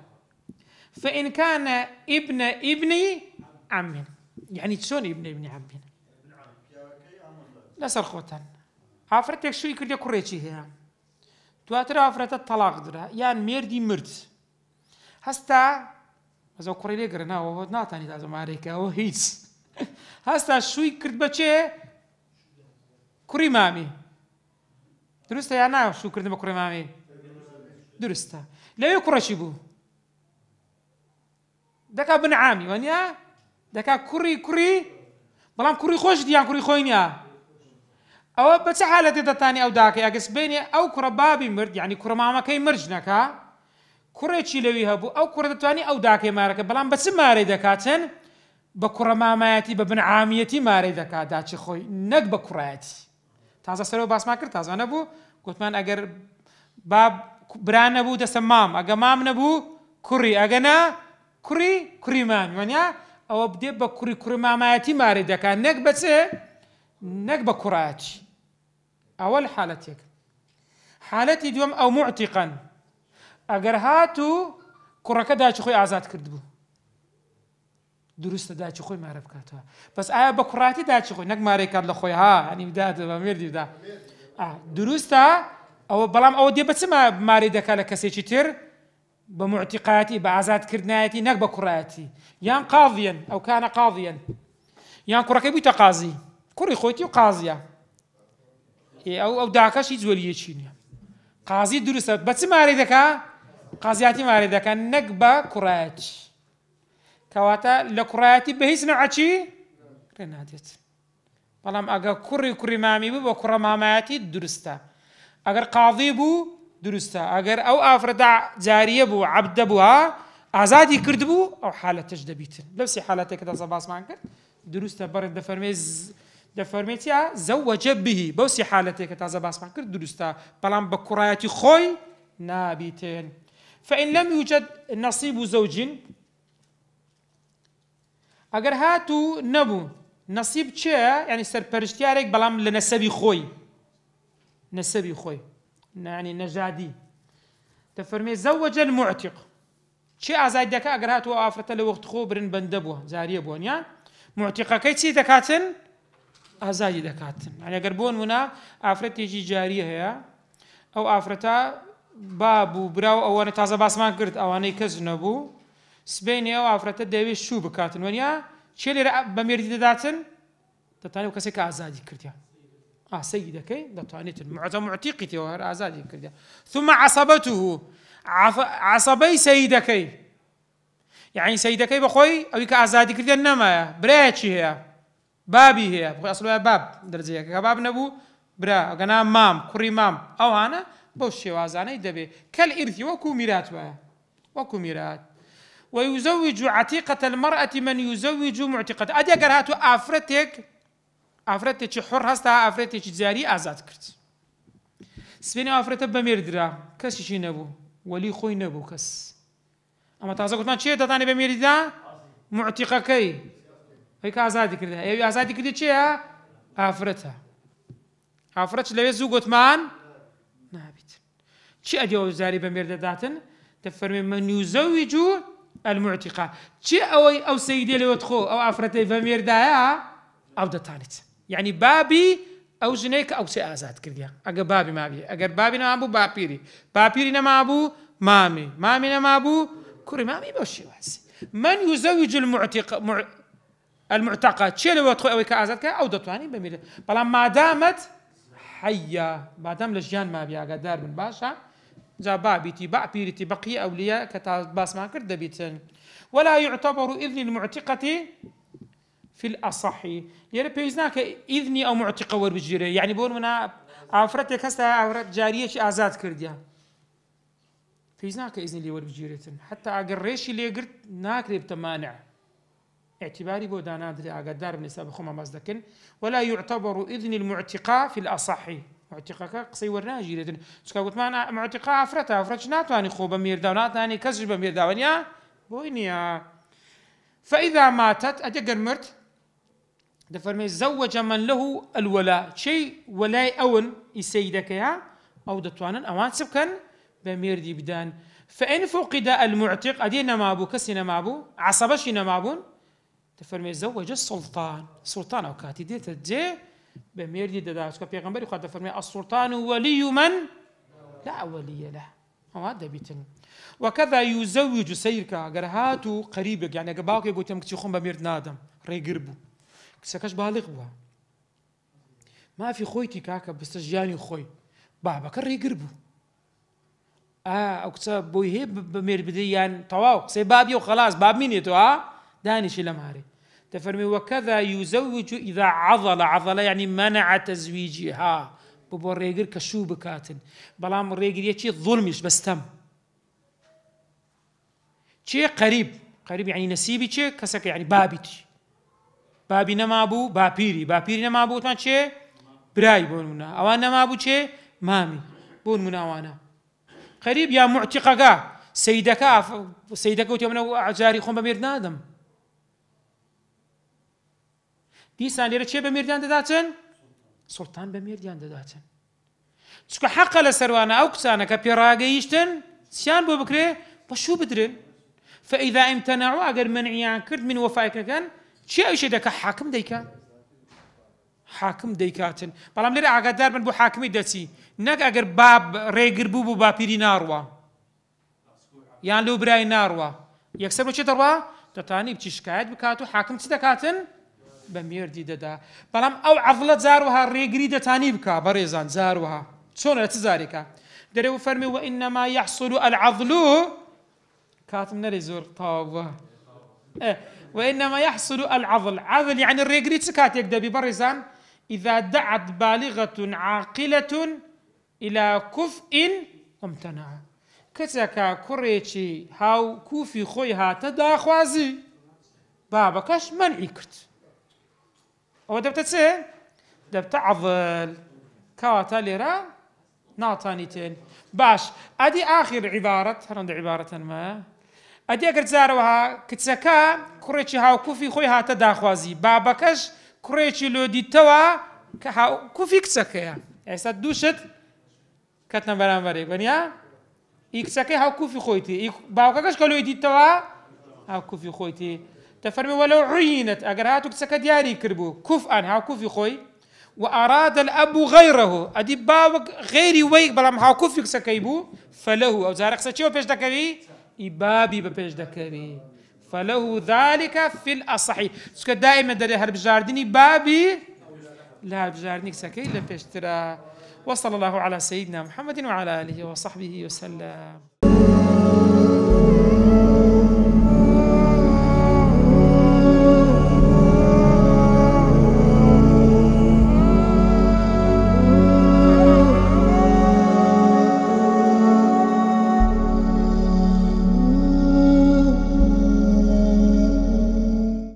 فإن كان ابن عم يعني شون ابن عم لا سرخوتن عفرتك شو يكرد كوريتشي هي تواتر عفرت الطلاق درا يعني ميردي مرد هستا هذا كوري لي قرنا وهو ناتاني هذا ماريكا هو هيس هستا شو يكرد بچه كوري مامي درسته يا نا شو كرد بكوري مامي درسته لا يكرشي بو دكا ابن عامي ونيا دكا كوري بلام كوري خوش ديان كوري خوينيا أو بس حالة تاني أو داكي أجس بيني أو كرة بابي مرد يعني كرة ماما كي مرجنكا كرة تشيلويها بو أو كرة تاني أو داكي مارك بلام بس ماري دكاتن بكرة ماماتي بابن عاميتي ماري دكا داتشي خوي نق بكراتي تازا سرو باس ما كرت تازا نبو قلت من أجر باب بران نبو دسمام أجا مام نبو كري أجنا كري مامي ونيا أو بدي بكري ماماتي ماري دكا نق بس نق بكراتي أول حالتك حالتي دوم أو معتقا أجر هاتو كركا داش خوي آزاد كردبو درست داش خوي ما عرف كاتها بس بكراتي داش خوي نق ماري كاد لخوي ها يعني بدات بمير دي بدا درستا أو بلام أو دي بس ما ماري دكا لكسيتشتر بمعتقاتي بآزاد كردناتي نق بكراتي يان قاضيا أو كان قاضيا يان كركا بيتا قاضي كوري خوتي وقاضية أو داكاش يزولي يشيني قاضي درست بس ما أريدك قاضياتي ما أريدك نقبة كرات كواتا لكراتي بهيس نوعتي رنادت بلام أجا كوري مامي بو وكرة ماماتي درستا أجر قاضي بو درستا أجر أو أفرد جارية بو عبد بوها أزادي كردبو أو حالة تجدبيتن نفس حالتك كذا زباس مانك درستا برد فرميز دفرميتيا زوج به بوسي حالتك تازا باسمان كرد دروستا بلان بكراياتي خوي نابيتين. فإن لم يوجد نصيب زوج اگر هاتو نبو نصيب چه يعني سرپرشتيارك بلام لنسبي خوي نسبي خوي يعني نجادي تفرمي زوج المعتق چه ازاي دكا اگر هاتو افرت لوقت خو برن بندبو زاريه بون يا معتقه كيتي دكاتن ازاي دكاتن يعني اگر بون منا افرت يجي جاريه هي او افرتا بابو براو او انا تازه باسمان قرت او انا كزنبو سبيني او افرت داوي شو بكاتن ونيا شيلي بميردي داتن تتاني وكسك ازادي كرتيا سيدكي دتانيت معتقتي وهر ازادي كرتيا ثم عصبته عصبي سيدكي يعني سيدكي بخوي او كازادي كرتيا نما براتشي هي بابي هي بخوي اصله باب درجه كباب نبو برا غنا مام كري مام او انا بوشي وازاني دبي كالارث وكو ميرات وكو ميرات. ويزوج عتيقة المرأة من يزوج معتقة أدي أجر هاتو أفرتك حر هستا أفرتك جاري آزاد كرت سبيني أفرتك بميردرا كس شي نبو ولي خوي نبو كس أما تازا قلت ما شيء تتاني بميردا معتقة كي هيك آزاد كرتها هي آزاد كرت شيء أفرتها لو يزوج مان نابت شيء أدي جاري بميردا داتن تفرمي من يزوج المعتقة شيء أو سيدي لو تخو أو أفرتي فمير دايا أو دتانت يعني بابي أو جنيك أو شيء آزاد كرديا أجر بابي ما بي أجر بابي نما أبو بابيري نما أبو مامي نما أبو كوري مامي بوشي واسي من يزوج المعتقة شيء لو تخو أو كآزاد كا أو دتاني بمير بلا ما دامت حيا ما دام لجيان ما بي أجر دار من باشا جا بابيتي بابيرتي بقي أولياء كتاباس ما كرد بيتن. ولا يعتبر إذن المعتقة في الأصح يعني بيزناك إذني أو معتقة وربجيري يعني بقول منا أفرتك هستا أفرت جارية آزاد كرديا بيزناك إذن لي وربجيري حتى أقريش اللي قلت ناكرب تمانع اعتباري بودانا دري أقدار من سابق خما مصدقن. ولا يعتبر إذن المعتقة في الأصح معتقة قصي ورناجي لكن قلت ما معتقة أفرتش ناتواني خوب ميردا وناتواني كسج بميردا ونيا بوينيا. فإذا ماتت أجر مرت دفرمي زوج من له الولاء شيء ولاي أون يسيدك يا أو دتوانا أوان سبكن بميردي بدان. فإن فقد المعتق أدينا ما أبو كسينا ما أبو عصبشنا ما أبون دفرمي زوج السلطان أو كاتي ديت الجي بميردي دداش كبيغمبري قد فرمي السلطان ولي من لا ولي له هذا بيتن. وكذا يزوج سيركا غرهاتو قريبك يعني باوك يقول تمك تخون بميرد نادم ريقربو سكاش بالغ بوا ما في خويتي كاكا بستجاني خوي بابا كان ريقربو او كتاب بوي هي بمير بديان طواو سي بابي وخلاص باب مين يتو داني شي لمهاري تفرمي. وكذا يزوج إذا عضل يعني منع تزويجها بابو الريقر كشوب كاتن بلام الريقر يتشي ظلمش بس تم شي قريب يعني نسيبي شي كسك يعني بابي نما أبو بابيري نما أبو تمان شي براي بون منا أوان نما أبو شي مامي بون منا أوانا قريب يا معتقة سيدك وتيمنا عجاري خون بمير نادم دیسان لێرە چێ بە مێردیان دەداتن؟ سوڵتان بە مێردیان دەداتن. چونکە حەقە لە سەروانە ئەو کچانە کە پێڕاگەیشتن چیان بۆ بکرێ بە شوو بدرن. فإذا امتنعوا ئەگەر منعیان کرد من وەفایەکەکەن چی ئەویشە دەکە حاکم دەیکاتن. بەڵام لێرە ئاگادار بن بۆ حاکمی دەچی نەک ئەگەر باب ڕێگر بوو بۆ باپیری ناڕوە یان لەو برای ناڕوە یەکسەر بۆ چێ دەڕوا دەتانی بچی شکایەت بکات و حاکم چی دەکاتن؟ بميردي ددا بلام او عضلت زاروها ريغري دتاني بكا بريزان زاروها شلون تزاريكا دري فرمي وانما يحصل العضل كاتم نريزور طاوه وانما يحصل عضل يعني الريغري تسكات يقدر ببريزان اذا دعت بالغه عاقله الى كفء وامتنع كتاكا كوريتشي هاو كوفي خويها تداخوازي بابا كاش منعي كرت أو دبتت سه دەبتە عەضڵ کەواتە لێرە ناتانیتێن. باش ئەدی ئاخر عیبارەت هەرەندە عیبارەتەنمە ئەدی ئەگەر جارەوەها کچەکە کوڕێکی هاوکوفی خۆی هاتە داخوازی بابەکەش کوڕێکی لۆدیتەوە کە هاوکوفی کچەکەیە ئێستا دووشت کەتنە بەرامبەرێک بەنیا ئی کچەکەی هاوکوفی خۆیتی باوکەکەش کە لۆی دیتەوە هاوکوفی خۆیتی دەفەرمێ وەلەو عوینەت ئەگەر هاتوو کچەکە دیاری کردبوو کوفئەن هاوکوفی خۆی وأراد الأب غيره أدي باوك غيري ويك بلام هاوكوفي كسكيبو فله أو زارق ساتشيو بيش دكري إبابي ببيش دكري فله ذلك في الأصحي سكا دائما دري هرب جارديني بابي لا هرب جارديني سكي لبيش ترى. وصلى الله على سيدنا محمد وعلى آله وصحبه وسلم.